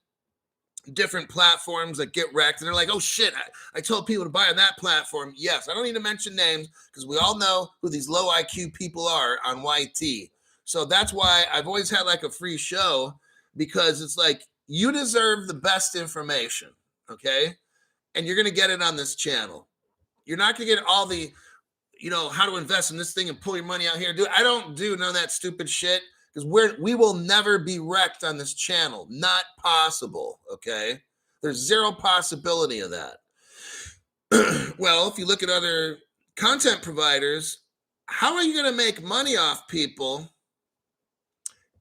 different platforms that get wrecked. And they're like, oh shit, I told people to buy on that platform. Yes, I don't need to mention names because we all know who these low IQ people are on YT. So that's why I've always had like a free show, because it's like, you deserve the best information, okay? And you're going to get it on this channel. You're not going to get all the, how to invest in this thing and pull your money out here. Dude, I don't do none of that stupid shit because we will never be wrecked on this channel. Not possible, okay? There's zero possibility of that. Well, if you look at other content providers, how are you going to make money off people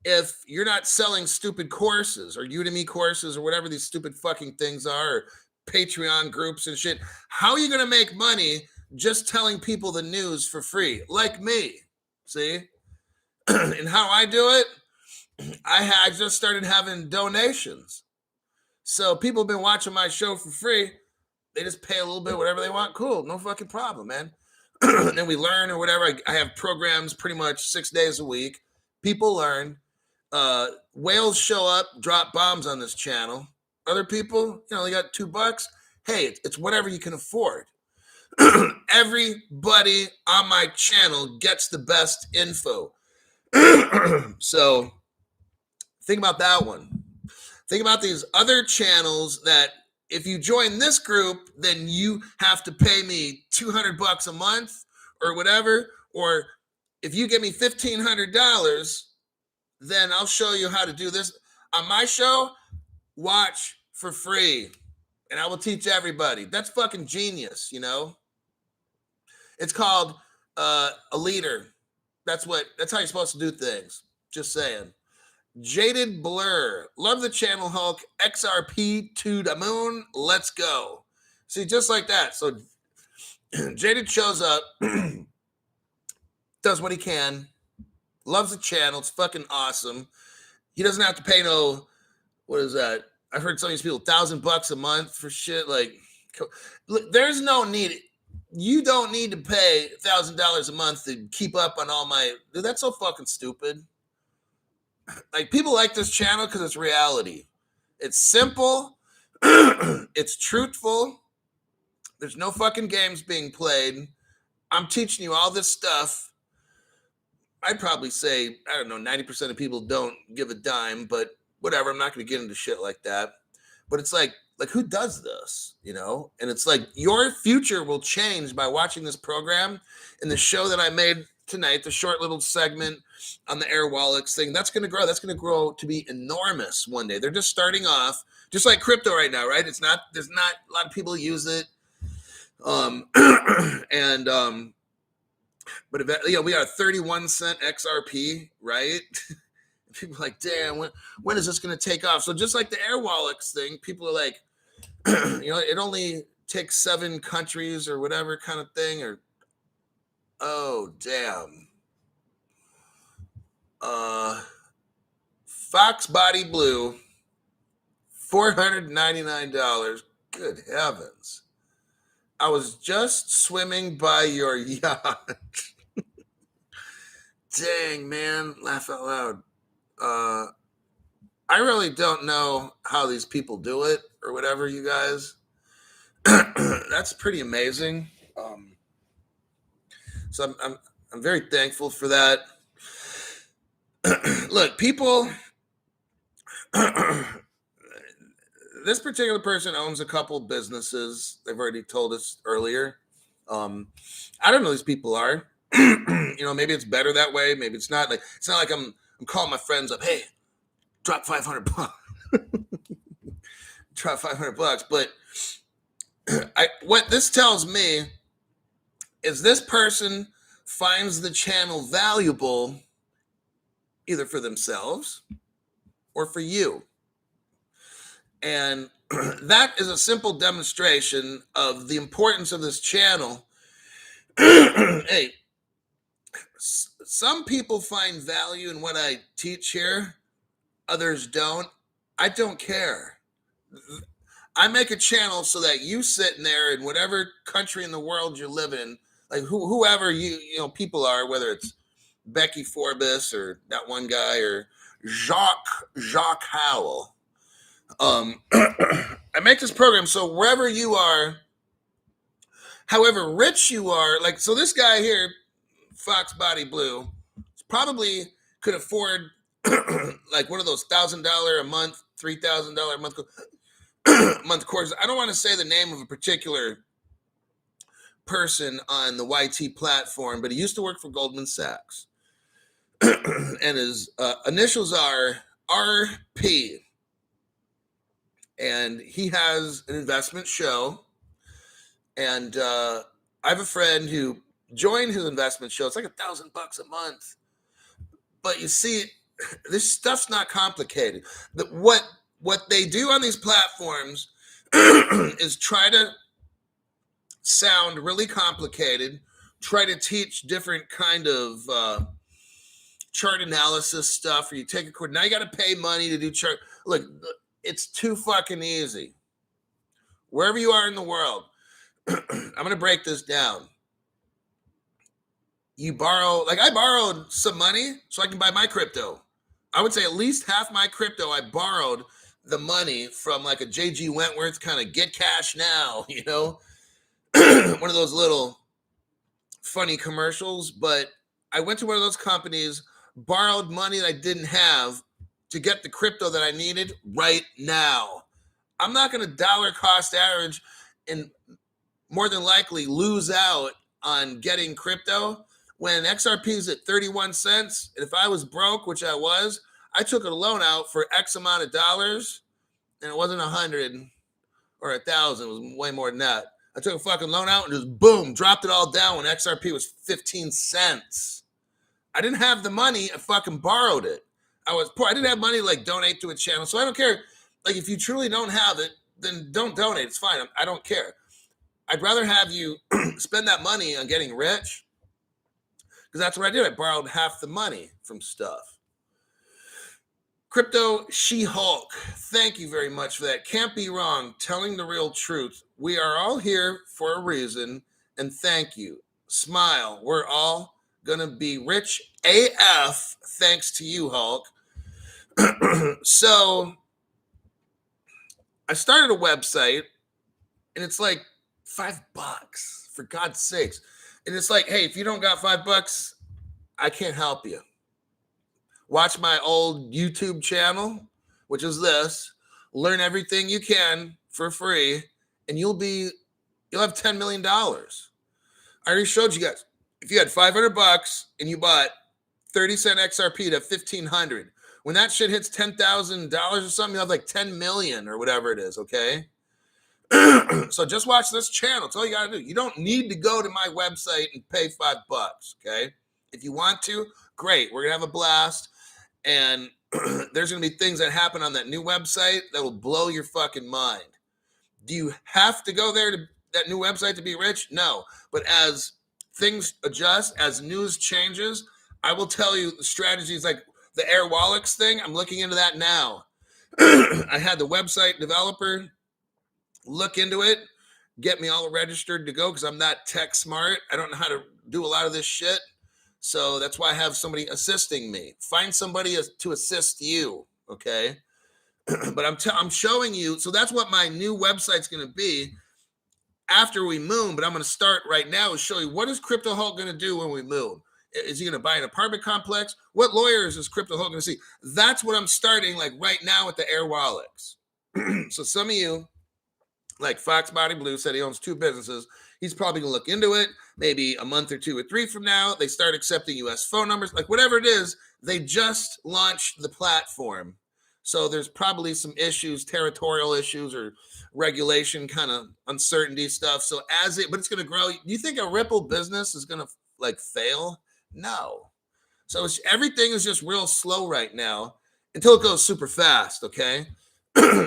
if you're not selling stupid courses or Udemy courses or whatever these stupid fucking things are, or Patreon groups and shit? How are you going to make money just telling people the news for free? Like me, see? And how I do it, I just started having donations. So people have been watching my show for free. They just pay a little bit, whatever they want. Cool, no fucking problem, man. And then we learn or whatever. I have programs pretty much 6 days a week. People learn. Whales show up, drop bombs on this channel. Other people, they got $2. Hey, it's whatever you can afford. Everybody on my channel gets the best info. So think about that one. Think about these other channels that if you join this group, then you have to pay me $200 a month or whatever. Or if you give me $1,500, then I'll show you how to do this. On my show, watch for free. And I will teach everybody. That's fucking genius, It's called a leader. That's how you're supposed to do things. Just saying. Jaded Blur. Love the channel, Hulk. XRP to the moon. Let's go. See, just like that. So Jaded shows up, does what he can, loves the channel. It's fucking awesome. He doesn't have to pay no, what is that? I've heard some of these people $1,000 a month for shit. Like, look, there's no need. You don't need to pay $1,000 a month to keep up on all my. Dude, that's so fucking stupid. Like, people like this channel because it's reality. It's simple. It's truthful. There's no fucking games being played. I'm teaching you all this stuff. I'd probably say, I don't know, 90% of people don't give a dime, but whatever. I'm not going to get into shit like that. But it's like who does this, And it's like your future will change by watching this program. And the show that I made tonight, the short little segment on the Airwallex thing, that's going to grow. That's going to grow to be enormous one day. They're just starting off, just like crypto right now, right? There's not a lot of people use it. But we got a 31 cent XRP, right? people are like, damn, when is this going to take off? So just like the Airwallex thing, people are like, it only takes 7 countries or whatever kind of thing, or, oh, damn. Fox Body Blue, $499. Good heavens. I was just swimming by your yacht. Dang, man. Laugh out loud. I really don't know how these people do it or whatever, you guys. That's pretty amazing. So I'm very thankful for that. Look, people, this particular person owns a couple businesses. They've already told us earlier. I don't know who these people are. Maybe it's better that way. Maybe it's not. Like, it's not like I'm calling my friends up. Hey, drop $500. Drop $500. But what this tells me is this person finds the channel valuable either for themselves or for you. And that is a simple demonstration of the importance of this channel. Hey, some people find value in what I teach here. Others don't. I don't care. I make a channel so that you sitting there in whatever country in the world you live in, like whoever people are, whether it's Becky Forbes or that one guy or Jacques Howell. I make this program so wherever you are, however rich you are, like, so this guy here, Fox Body Blue, probably could afford like one of those $1,000 a month, $3,000 a month courses. I don't want to say the name of a particular person on the YT platform, but he used to work for Goldman Sachs. And his initials are RP. And he has an investment show. And I have a friend who joined his investment show. It's like $1,000 a month. But you see, this stuff's not complicated. What they do on these platforms is try to sound really complicated, try to teach different kind of chart analysis stuff, or you take a course. Now you got to pay money to do chart. Look, it's too fucking easy. Wherever you are in the world, I'm going to break this down. You borrow, like I borrowed some money so I can buy my crypto. I would say at least half my crypto, I borrowed the money from like a JG Wentworth kind of get cash now, one of those little funny commercials. But I went to one of those companies, borrowed money that I didn't have to get the crypto that I needed right now. I'm not going to dollar cost average and more than likely lose out on getting crypto when XRP is at 31 cents. And if I was broke, which I was, I took a loan out for X amount of dollars, and it wasn't 100 or 1,000. It was way more than that. I took a fucking loan out and just boom, dropped it all down when XRP was 15 cents. I didn't have the money. I fucking borrowed it. I was poor. I didn't have money to like donate to a channel. So I don't care. Like, if you truly don't have it, then don't donate. It's fine. I don't care. I'd rather have you spend that money on getting rich, because that's what I did. I borrowed half the money from stuff. Crypto She-Hulk, thank you very much for that. Can't be wrong. Telling the real truth. We are all here for a reason, and thank you. Smile. We're all going to be rich AF thanks to you, Hulk. So I started a website, and it's like $5, for God's sakes. And it's like, hey, if you don't got $5, I can't help you. Watch my old YouTube channel, which is this. Learn everything you can for free, and you'll have $10 million. I already showed you guys. If you had $500 and you bought 30-cent XRP to 1,500, when that shit hits $10,000 or something, you have like 10 million or whatever it is, okay? So just watch this channel. That's all you got to do. You don't need to go to my website and pay $5, okay? If you want to, great. We're going to have a blast. And there's going to be things that happen on that new website that will blow your fucking mind. Do you have to go there to that new website to be rich? No. But as things adjust, as news changes, I will tell you the strategies like the Airwallex thing. I'm looking into that now. I had the website developer look into it, get me all registered to go because I'm not tech smart. I don't know how to do a lot of this shit. So that's why I have somebody assisting me. Find somebody to assist you, okay? But I'm showing you. So that's what my new website's going to be after we move. But I'm going to start right now and show you what is Crypto Hulk going to do when we move. Is he going to buy an apartment complex? What lawyers is Crypto Hulk going to see? That's what I'm starting like right now with the Airwallex. So some of you, like Fox Body Blue said he owns 2 businesses. He's probably going to look into it. Maybe a month or 2 or 3 from now, they start accepting U.S. phone numbers. Like whatever it is, they just launched the platform. So there's probably some issues, territorial issues or regulation kind of uncertainty stuff. So but it's going to grow. Do you think a Ripple business is going to like fail? No. So everything is just real slow right now until it goes super fast. Okay.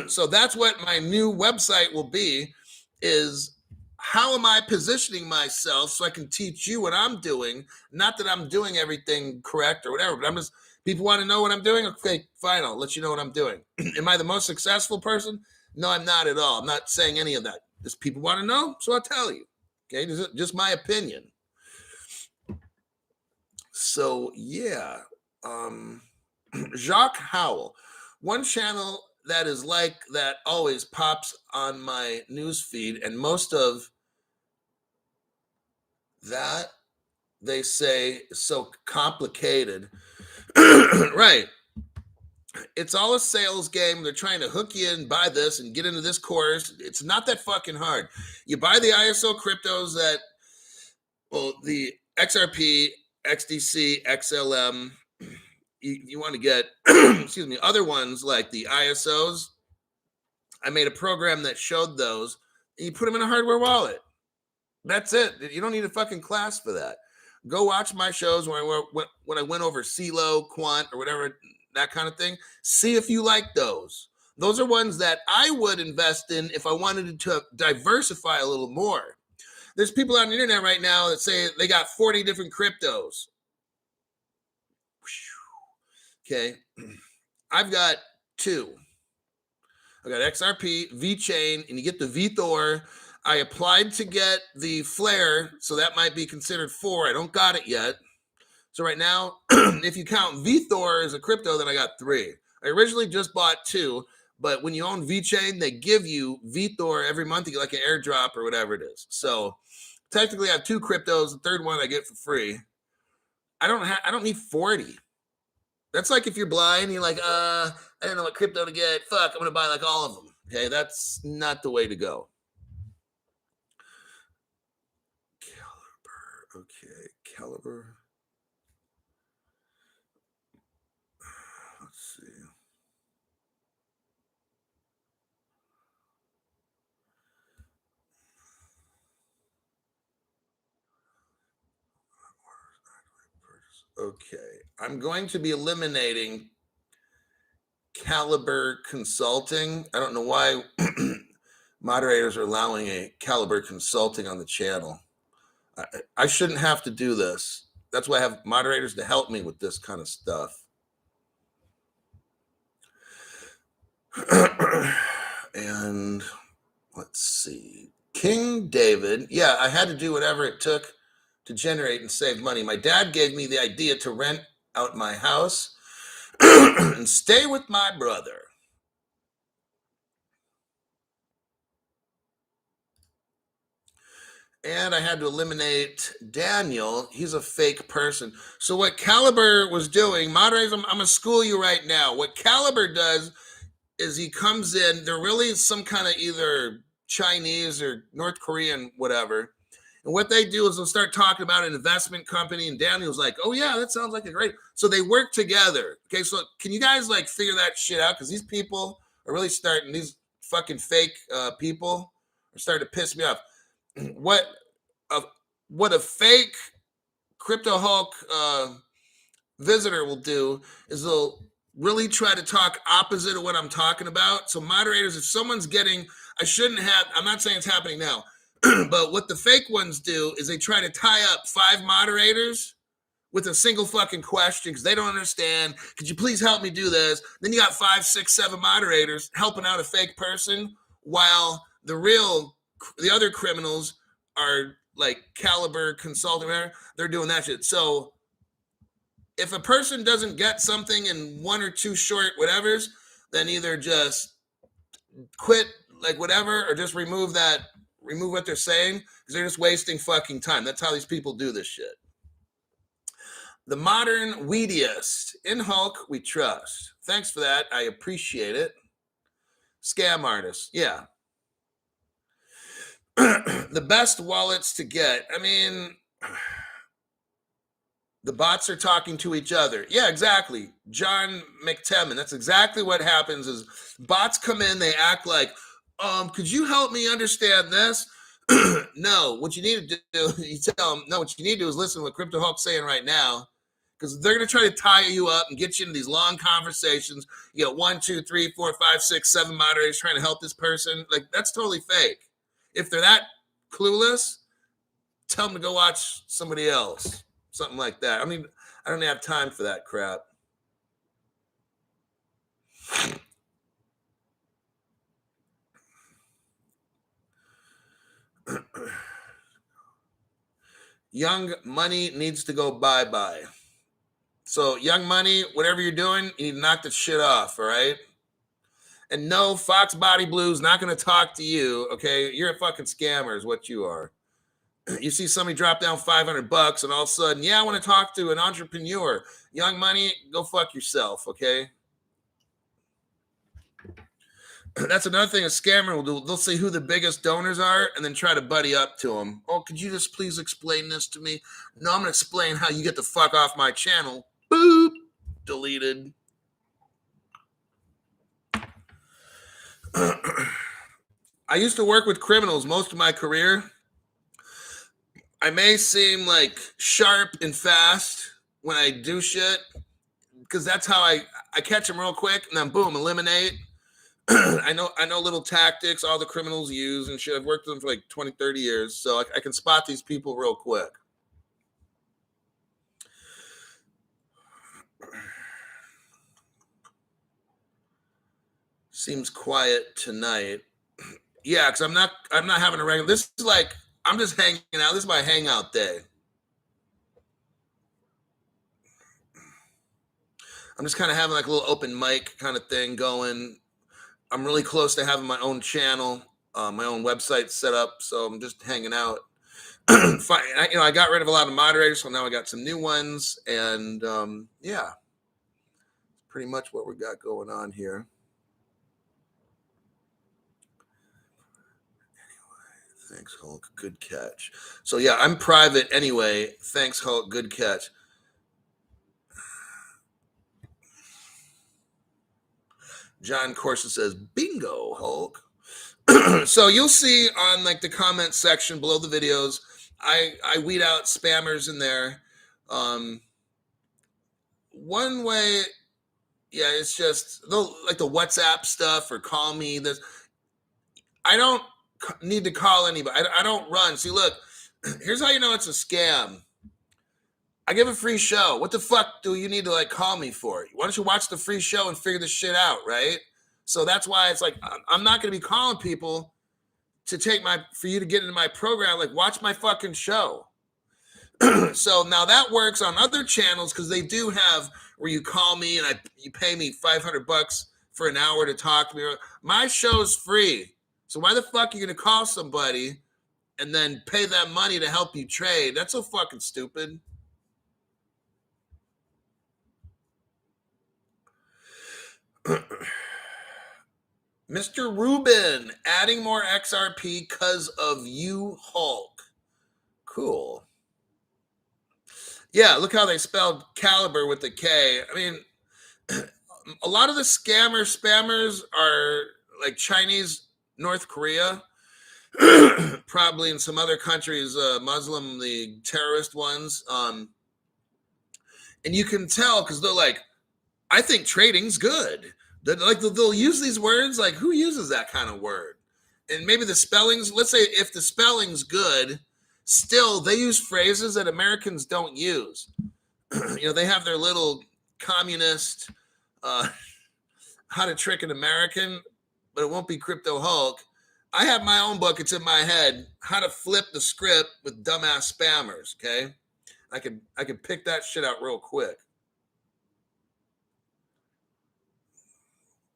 So that's what my new website will be, is how am I positioning myself so I can teach you what I'm doing? Not that I'm doing everything correct or whatever, but people want to know what I'm doing. Okay, fine, I'll let you know what I'm doing. Am I the most successful person? No, I'm not at all. I'm not saying any of that. Just people want to know, so I'll tell you. Okay, this is just my opinion. So yeah, Jacques Howell, one channel that is like that always pops on my news feed, and most of that they say is so complicated. Right. It's all a sales game. They're trying to hook you in, buy this and get into this course. It's not that fucking hard. You buy the ISO cryptos that, well, the XRP, XDC, XLM, you want to get, excuse me, other ones like the ISOs. I made a program that showed those, and you put them in a hardware wallet. That's it. You don't need a fucking class for that. Go watch my shows when I went over CeeLo, Quant, or whatever, that kind of thing. See if you like those. Those are ones that I would invest in if I wanted to diversify a little more. There's people on the internet right now that say they got 40 different cryptos. Okay. I've got 2. I got XRP, VeChain, and you get the VeThor. I applied to get the Flare, so that might be considered 4. I don't got it yet. So right now, if you count VeThor as a crypto, then I got 3. I originally just bought 2, but when you own VeChain, they give you VeThor every month. You get like an airdrop or whatever it is. So technically, I have 2 cryptos. The third one I get for free. I don't need 40. That's like if you're blind, you're like, I don't know what crypto to get. Fuck, I'm gonna buy like all of them. Okay, that's not the way to go. Okay, Caliber. Let's see. Okay, I'm going to be eliminating Caliber Consulting. I don't know why moderators are allowing a Caliber Consulting on the channel. I shouldn't have to do this. That's why I have moderators to help me with this kind of stuff. And let's see. King David. Yeah, I had to do whatever it took to generate and save money. My dad gave me the idea to rent out my house and stay with my brother. And I had to eliminate Daniel. He's a fake person. So what Caliber was doing, moderators, I'm going to school you right now. What Caliber does is he comes in, they're really some kind of either Chinese or North Korean, whatever. And what they do is they'll start talking about an investment company. And Daniel's like, oh, yeah, that sounds like a great. So they work together. Okay, so can you guys like figure that shit out? Because these people are really starting, these fucking fake people are starting to piss me off. What a fake Crypto Hulk visitor will do is they'll really try to talk opposite of what I'm talking about. So moderators, if someone's getting, I'm not saying it's happening now, but what the fake ones do is they try to tie up 5 moderators with a single fucking question because they don't understand. Could you please help me do this? Then you got 5, 6, 7 moderators helping out a fake person while the other criminals are like Caliber Consulting, they're doing that shit. So if a person doesn't get something in 1 or 2 short whatevers, then either just quit like whatever or just remove what they're saying because they're just wasting fucking time. That's how these people do this shit. The modern weediest. In Hulk, we trust. Thanks for that. I appreciate it. Scam artists. Yeah. The best wallets to get. I mean, the bots are talking to each other. Yeah, exactly. John McTemin. That's exactly what happens is bots come in, they act like, could you help me understand this? No, what you need to do, you tell them, no, what you need to do is listen to what Crypto Hulk's saying right now, because they're going to try to tie you up and get you into these long conversations. You got 1, 2, 3, 4, 5, 6, 7 moderators trying to help this person. Like, that's totally fake. If they're that clueless, tell them to go watch somebody else. Something like that. I mean, I don't have time for that crap. Young Money needs to go bye-bye. So, Young Money, whatever you're doing, you need to knock that shit off, all right? And no, Fox Body Blue's not going to talk to you, okay? You're a fucking scammer is what you are. You see somebody drop down $500 and all of a sudden, yeah, I want to talk to an entrepreneur. Young Money, go fuck yourself, okay? That's another thing a scammer will do. They'll say who the biggest donors are and then try to buddy up to them. Oh, could you just please explain this to me? No, I'm going to explain how you get the fuck off my channel. Boop. Deleted. I used to work with criminals most of my career. I may seem like sharp and fast when I do shit because that's how I catch them real quick and then boom, eliminate. I know little tactics all the criminals use and shit. I've worked with them for like 20, 30 years, so I can spot these people real quick. Seems quiet tonight. Yeah, because I'm not having a regular. This is like I'm just hanging out. This is my hangout day. I'm just kind of having like a little open mic kind of thing going. I'm really close to having my own channel, my own website set up, so I'm just hanging out. I got rid of a lot of moderators, so now I got some new ones, and yeah, pretty much what we got going on here. Anyway, thanks, Hulk. Good catch. So yeah, I'm private anyway. Thanks, Hulk. Good catch. John Corson says, bingo, Hulk. So you'll see on like the comment section below the videos, I weed out spammers in there. One way, yeah, it's just like the WhatsApp stuff or call me. I don't need to call anybody. I don't run. See, look, here's how you know it's a scam. I give a free show. What the fuck do you need to like call me for? Why don't you watch the free show and figure this shit out, right? So that's why it's like I'm not going to be calling people for you to get into my program. Like, watch my fucking show. So now that works on other channels because they do have where you call me and you pay me $500 for an hour to talk to me. My show's free. So why the fuck are you going to call somebody and then pay them money to help you trade? That's so fucking stupid. Mr. Rubin, adding more XRP because of you, Hulk. Cool. Yeah, look how they spelled caliber with the K. I mean, a lot of the spammers are like Chinese, North Korea, probably in some other countries, Muslim, the terrorist ones. And you can tell because they're like, I think trading's good. Like they'll use these words. Like who uses that kind of word? And maybe the spellings. Let's say if the spelling's good, still they use phrases that Americans don't use. They have their little communist uh, how to trick an American, but it won't be Crypto Hulk. I have my own book. It's in my head. How to flip the script with dumbass spammers. Okay, I could pick that shit out real quick.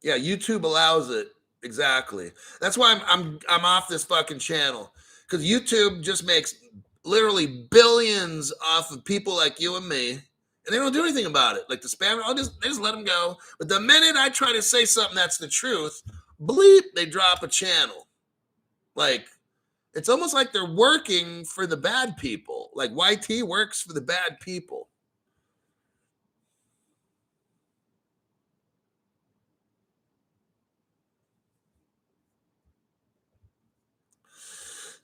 Yeah, YouTube allows it. Exactly. That's why I'm off this fucking channel, because YouTube just makes literally billions off of people like you and me, and they don't do anything about it. Like the spammer, they just let them go. But the minute I try to say something that's the truth, bleep, they drop a channel. Like it's almost like they're working for the bad people. Like YT works for the bad people.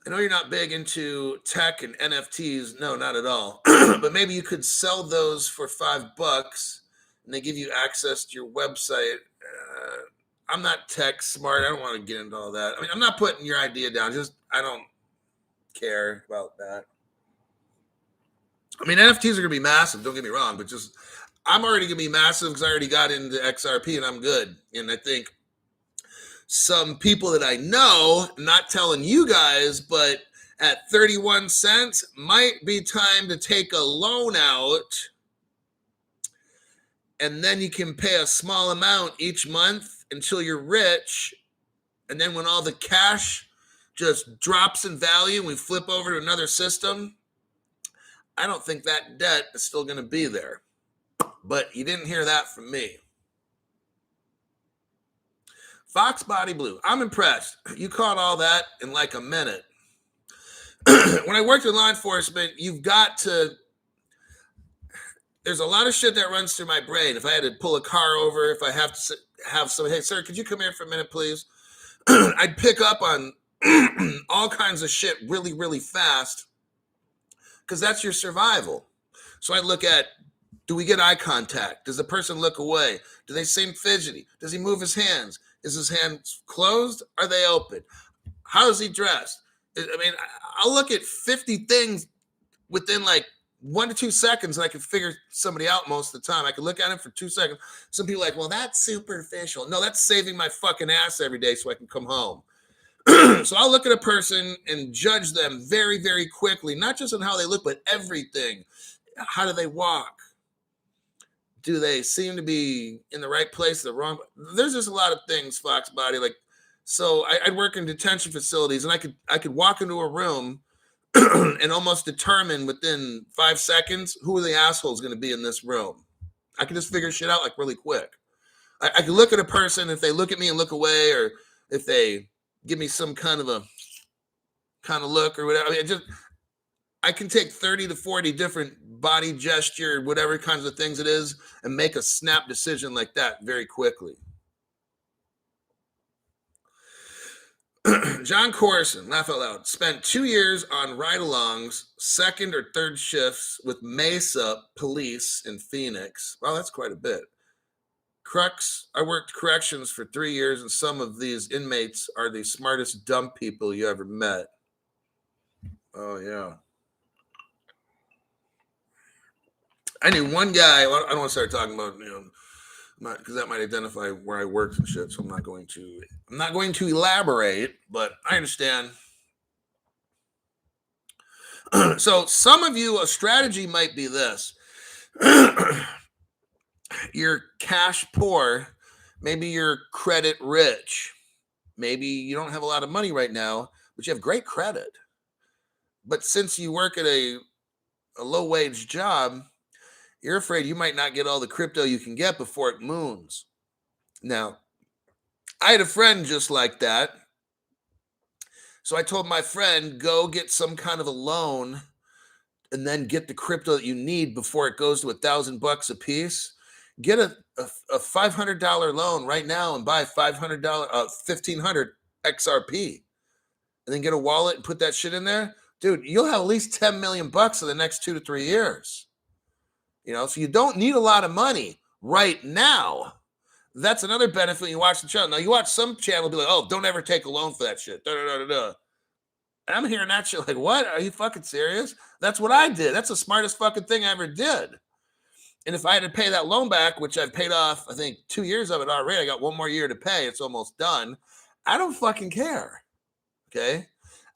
I know you're not big into tech and NFTs. No, not at all. But maybe you could sell those for $5 and they give you access to your website. I'm not tech smart. I don't want to get into all that. I mean, I'm not putting your idea down. Just, I don't care about that. I mean, NFTs are going to be massive. Don't get me wrong. But just, I'm already going to be massive because I already got into XRP and I'm good. And I think some people that I know, not telling you guys, but at 31 cents, might be time to take a loan out. And then you can pay a small amount each month until you're rich. And then when all the cash just drops in value and we flip over to another system, I don't think that debt is still going to be there. But you didn't hear that from me. Fox Body Blue. I'm impressed. You caught all that in like a minute. When I worked in law enforcement, you've got to, there's a lot of shit that runs through my brain. If I had to pull a car over, if I have to have somebody, hey, sir, could you come here for a minute, please? I'd pick up on all kinds of shit really, really fast because that's your survival. So I look at, do we get eye contact? Does the person look away? Do they seem fidgety? Does he move his hands? Is his hands closed? Are they open? How is he dressed? I mean, I'll look at 50 things within like 1 to 2 seconds and I can figure somebody out most of the time. I can look at him for 2 seconds. Some people are like, well, that's superficial. No, that's saving my fucking ass every day so I can come home. So I'll look at a person and judge them very, very quickly, not just on how they look, but everything. How do they walk? Do they seem to be in the right place, the wrong? There's just a lot of things, Fox Body. Like, so I'd work in detention facilities, and I could walk into a room and almost determine within 5 seconds who the asshole is going to be in this room. I can just figure shit out like really quick. I can look at a person, if they look at me and look away, or if they give me some kind of look or whatever. I mean, I can take 30 to 40 different body gesture, whatever kinds of things it is, and make a snap decision like that very quickly. John Corson, laugh out loud, spent 2 years on ride-alongs, second or third shifts with Mesa Police in Phoenix. Wow, that's quite a bit. I worked corrections for 3 years, and some of these inmates are the smartest dumb people you ever met. Oh, yeah. I knew one guy. I don't want to start talking about, because that might identify where I worked and shit. So I'm not going to elaborate, but I understand. So some of you, a strategy might be this. You're cash poor. Maybe you're credit rich. Maybe you don't have a lot of money right now, but you have great credit. But since you work at a low wage job, you're afraid you might not get all the crypto you can get before it moons. Now, I had a friend just like that. So I told my friend, go get some kind of a loan and then get the crypto that you need before it goes to $1,000 a piece. Get a $500 loan right now and buy $1,500 XRP, and then get a wallet and put that shit in there. Dude, you'll have at least 10 million bucks in the next 2 to 3 years. So you don't need a lot of money. right now. That's another benefit when you watch the channel. Now, you watch some channel be like, oh, don't ever take a loan for that shit. Da, da, da, da, da. And I'm hearing that shit like, what? Are you fucking serious? That's what I did. That's the smartest fucking thing I ever did. And if I had to pay that loan back, which I've paid off, I think 2 years of it already, I got one more year to pay. It's almost done. I don't fucking care. Okay.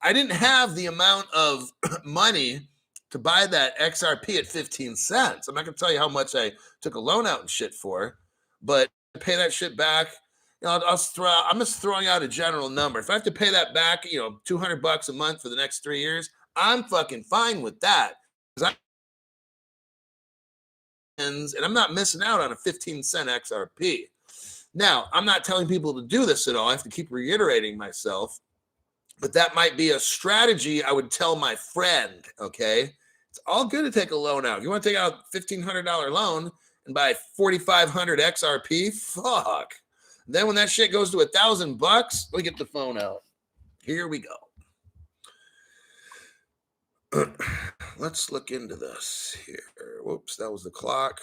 I didn't have the amount of money to buy that XRP at 15 cents. I'm not going to tell you how much I took a loan out and shit for, but to pay that shit back, you know, I'm just throwing out a general number. If I have to pay that back, you know, $200 a month for the next 3 years, I'm fucking fine with that. And I'm not missing out on a 15-cent XRP. Now, I'm not telling people to do this at all. I have to keep reiterating myself, but that might be a strategy I would tell my friend, okay? It's all good to take a loan out. If you want to take out a $1,500 loan and buy 4,500 XRP, fuck. Then when that shit goes to $1,000, let me get the phone out. Here we go. Let's look into this here. Whoops, that was the clock.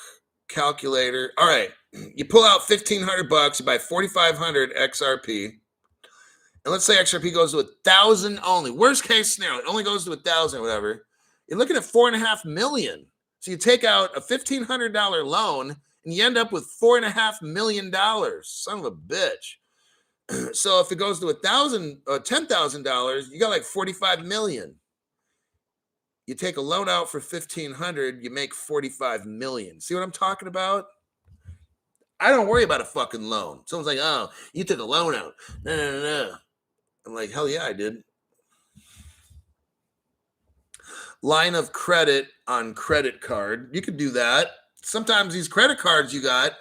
Calculator. All right. You pull out $1,500, you buy 4,500 XRP. And let's say XRP goes to 1,000 only. Worst case scenario, it only goes to 1,000 or whatever. You're looking at $4.5 million. So you take out a $1,500 loan and you end up with $4.5 million. Son of a bitch. So if it goes to $10,000, you got like $45 million. You take a loan out for $1,500, you make $45 million. See what I'm talking about? I don't worry about a fucking loan. Someone's like, oh, you took a loan out. No. I'm like, hell yeah, I did. Line of credit on credit card. You could do that. Sometimes these credit cards you got,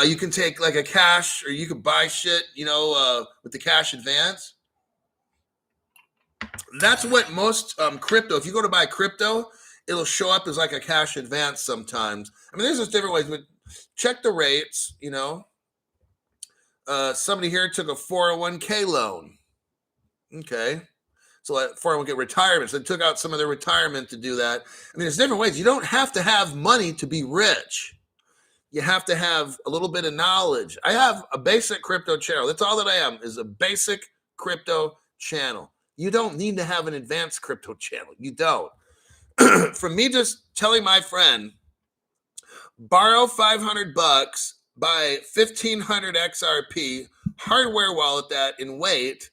you can take like a cash, or you could buy shit, you know, with the cash advance. That's what most crypto, if you go to buy crypto, it'll show up as like a cash advance sometimes. I mean, there's just different ways, but check the rates, you know. Somebody here took a 401k loan. Okay. So at 401k retirement, so they took out some of their retirement to do that. I mean, there's different ways. You don't have to have money to be rich. You have to have a little bit of knowledge. I have a basic crypto channel. That's all that I am, is a basic crypto channel. You don't need to have an advanced crypto channel. You don't. From me just telling my friend, borrow $500, buy 1,500 XRP, hardware wallet that, and wait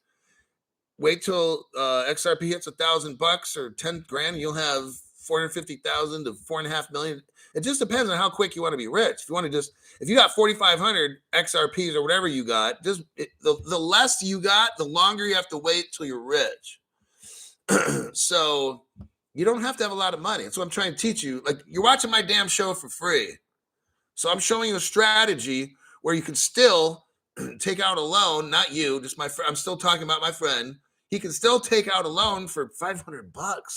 till XRP hits $1,000 or 10 grand, you'll have 450,000 to 4.5 million. It just depends on how quick you want to be rich. If you got 4,500 XRPs or whatever you got, the less you got, the longer you have to wait till you're rich. So you don't have to have a lot of money. That's what I'm trying to teach you. Like, you're watching my damn show for free. So I'm showing you a strategy where you can still take out a loan, not you, just my friend. I'm still talking about my friend. He can still take out a loan for $500,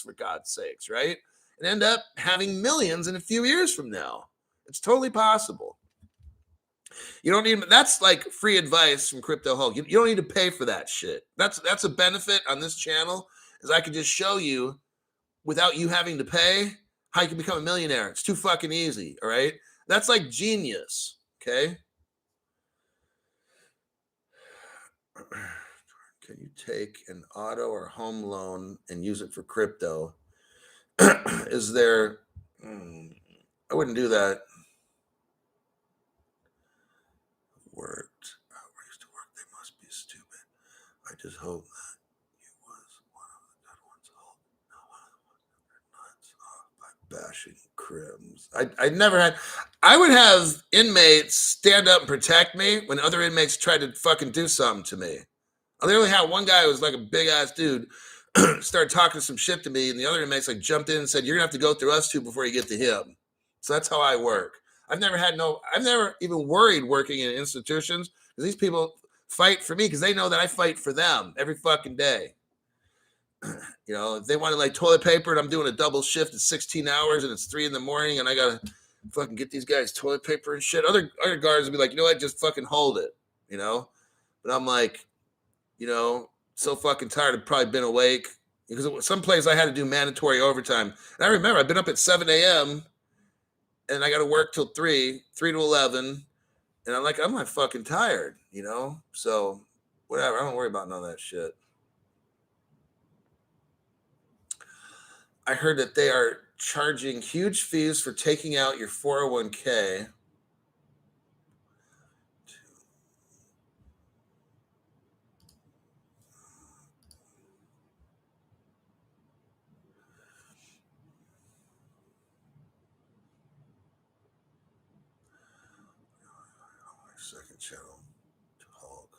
for God's sakes, right? And end up having millions in a few years from now. It's totally possible. You don't need, that's like free advice from Crypto Hulk. You don't need to pay for that shit. That's a benefit on this channel, is I can just show you without you having to pay how you can become a millionaire. It's too fucking easy, all right? That's like genius, okay? Can you take an auto or home loan and use it for crypto? Is there, I wouldn't do that. Worked. Where used to work, they must be stupid. I just hope that you was one of the good ones. Not one of the ones that are nuts off by bashing crims. I never had, I would have inmates stand up and protect me when other inmates tried to fucking do something to me. I literally had one guy who was like a big ass dude started talking some shit to me, and the other inmates like jumped in and said, "You're gonna have to go through us two before you get to him." So that's how I work. I've never even worried working in institutions, because these people fight for me because they know that I fight for them every fucking day. You know, if they want to like toilet paper and I'm doing a double shift at 16 hours and it's 3 a.m. and I gotta fucking get these guys toilet paper and shit. Other guards would be like, you know what, just fucking hold it, you know? But I'm like, you know, so fucking tired. I've probably been awake because some place I had to do mandatory overtime. And I remember I've been up at 7 a.m. and I got to work till 3 to 11. And I'm not fucking tired, So whatever. I don't worry about none of that shit. I heard that they are charging huge fees for taking out your 401k. Second channel. Hulk.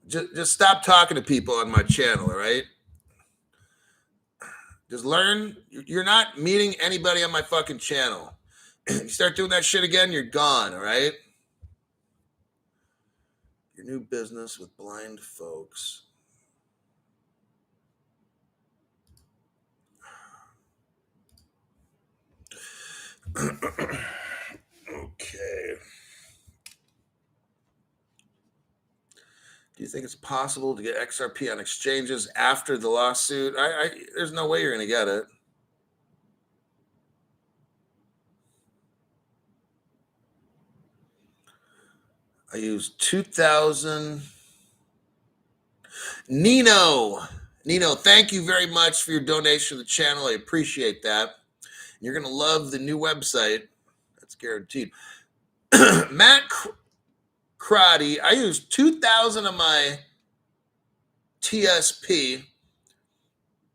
Just stop talking to people on my channel, all right? Just learn. You're not meeting anybody on my fucking channel. You start doing that shit again, you're gone, all right? Your new business with blind folks. Okay. Do you think it's possible to get XRP on exchanges after the lawsuit? There's no way you're going to get it. I use 2,000. Nino, thank you very much for your donation to the channel. I appreciate that. You're going to love the new website. That's guaranteed. Matt Crotty, I used 2,000 of my TSP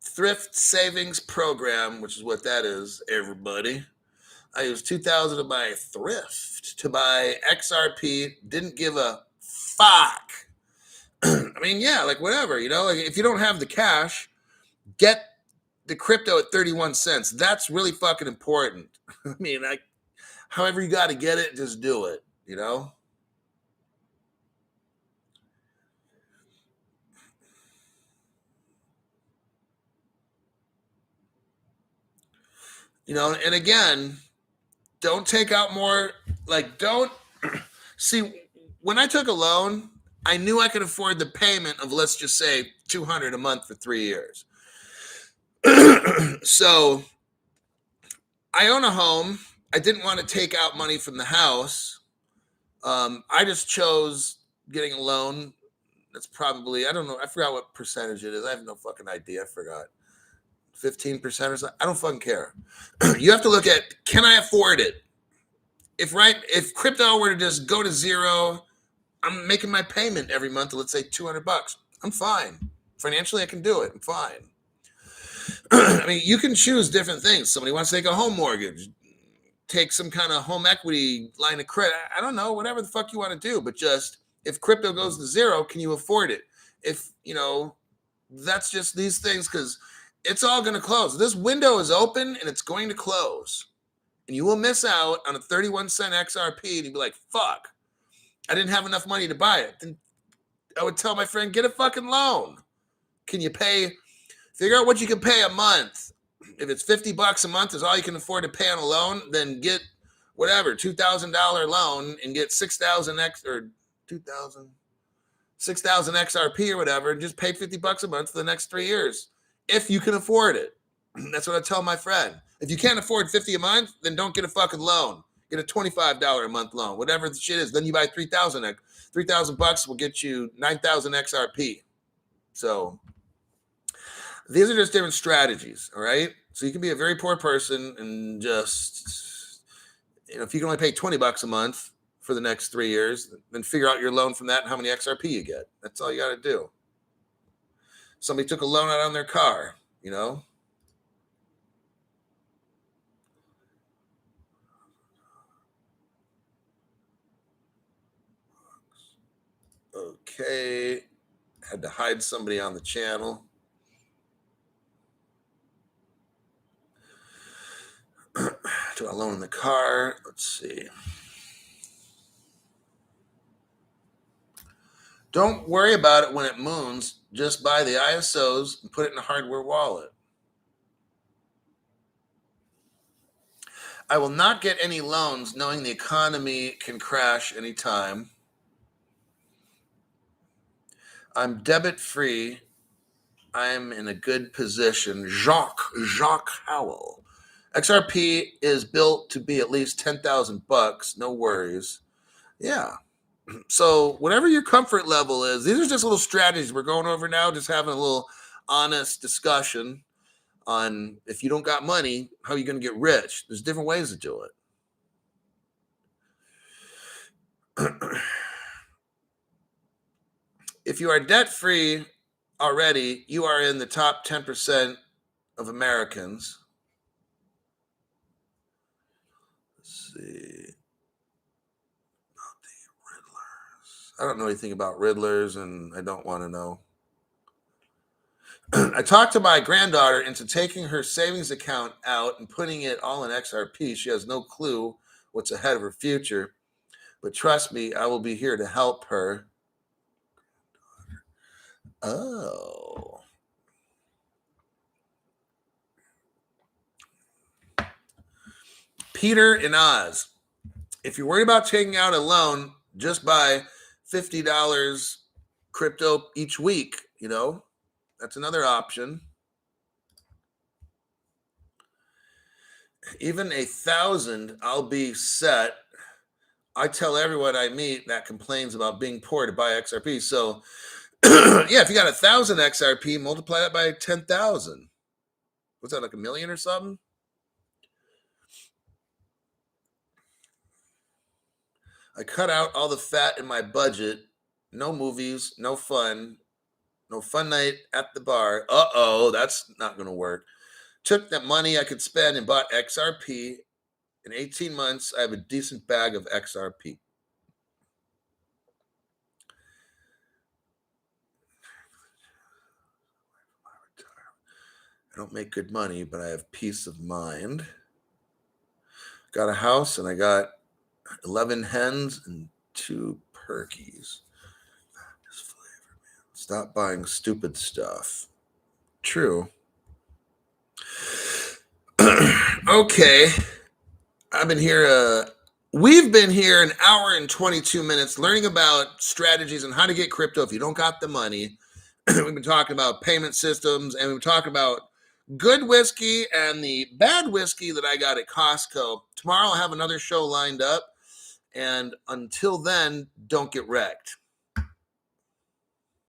thrift savings program, which is what that is, everybody. I used 2,000 of my thrift to buy XRP. Didn't give a fuck. I mean, yeah, like whatever, like if you don't have the cash, get the crypto at 31 cents. That's really fucking important. I mean, however you got to get it, just do it, And again, don't take out more, don't see, when I took a loan, I knew I could afford the payment of, let's just say, $200 a month for 3 years. So I own a home. I didn't want to take out money from the house. I just chose getting a loan. That's probably, I don't know. I forgot what percentage it is. I have no fucking idea. I forgot. 15% or something. I don't fucking care. You have to look at, can I afford it? If crypto were to just go to zero, I'm making my payment every month, let's say $200. I'm fine. Financially, I can do it. I'm fine. I mean, you can choose different things. Somebody wants to take a home mortgage, take some kind of home equity line of credit. I don't know, whatever the fuck you want to do. But just, if crypto goes to zero, can you afford it? If, that's just these things, because it's all going to close. This window is open and it's going to close. And you will miss out on a 31-cent XRP and you'd be like, fuck, I didn't have enough money to buy it. Then I would tell my friend, get a fucking loan. Can you figure out what you can pay a month? If it's $50 a month is all you can afford to pay on a loan, then get whatever, $2,000 loan and get 6,000 or 2,000, 6,000 XRP or whatever, and just pay $50 a month for the next 3 years. If you can afford it. That's what I tell my friend. If you can't afford $50 a month, then don't get a fucking loan. Get a $25 a month loan, whatever the shit is. Then you buy 3,000. $3,000 will get you 9,000 XRP. So these are just different strategies, all right? So you can be a very poor person and just, if you can only pay $20 a month for the next 3 years, then figure out your loan from that and how many XRP you get. That's all you got to do. Somebody took a loan out on their car, Okay. Had to hide somebody on the channel. Do I loan in the car? Let's see. Don't worry about it when it moons. Just buy the ISOs and put it in a hardware wallet. I will not get any loans knowing the economy can crash anytime. I'm debit free. I'm in a good position. Jacques Howell. XRP is built to be at least $10,000. No worries. Yeah. So whatever your comfort level is, these are just little strategies we're going over now, just having a little honest discussion on if you don't got money, how are you going to get rich? There's different ways to do it. If you are debt-free already, you are in the top 10% of Americans. Let's see. Not the Riddlers. I don't know anything about Riddlers, and I don't want to know. I talked to my granddaughter into taking her savings account out and putting it all in XRP. She has no clue what's ahead of her future. But trust me, I will be here to help her. Oh. Peter and Oz. If you're worried about taking out a loan, just buy $50 crypto each week, that's another option. Even 1,000, I'll be set. I tell everyone I meet that complains about being poor to buy XRP. So, yeah, if you got 1,000 XRP, multiply that by 10,000. What's that, like $1 million or something? I cut out all the fat in my budget. No movies, no fun night at the bar. Uh-oh, that's not going to work. Took that money I could spend and bought XRP. In 18 months, I have a decent bag of XRP. I don't make good money, but I have peace of mind. Got a house and I got 11 hens and 2 turkeys. This flavor, man. Stop buying stupid stuff. True. Okay. I've been here. We've been here an hour and 22 minutes learning about strategies and how to get crypto if you don't got the money. We've been talking about payment systems, and we've been talking about good whiskey and the bad whiskey that I got at Costco. Tomorrow I'll have another show lined up. And until then, don't get wrecked.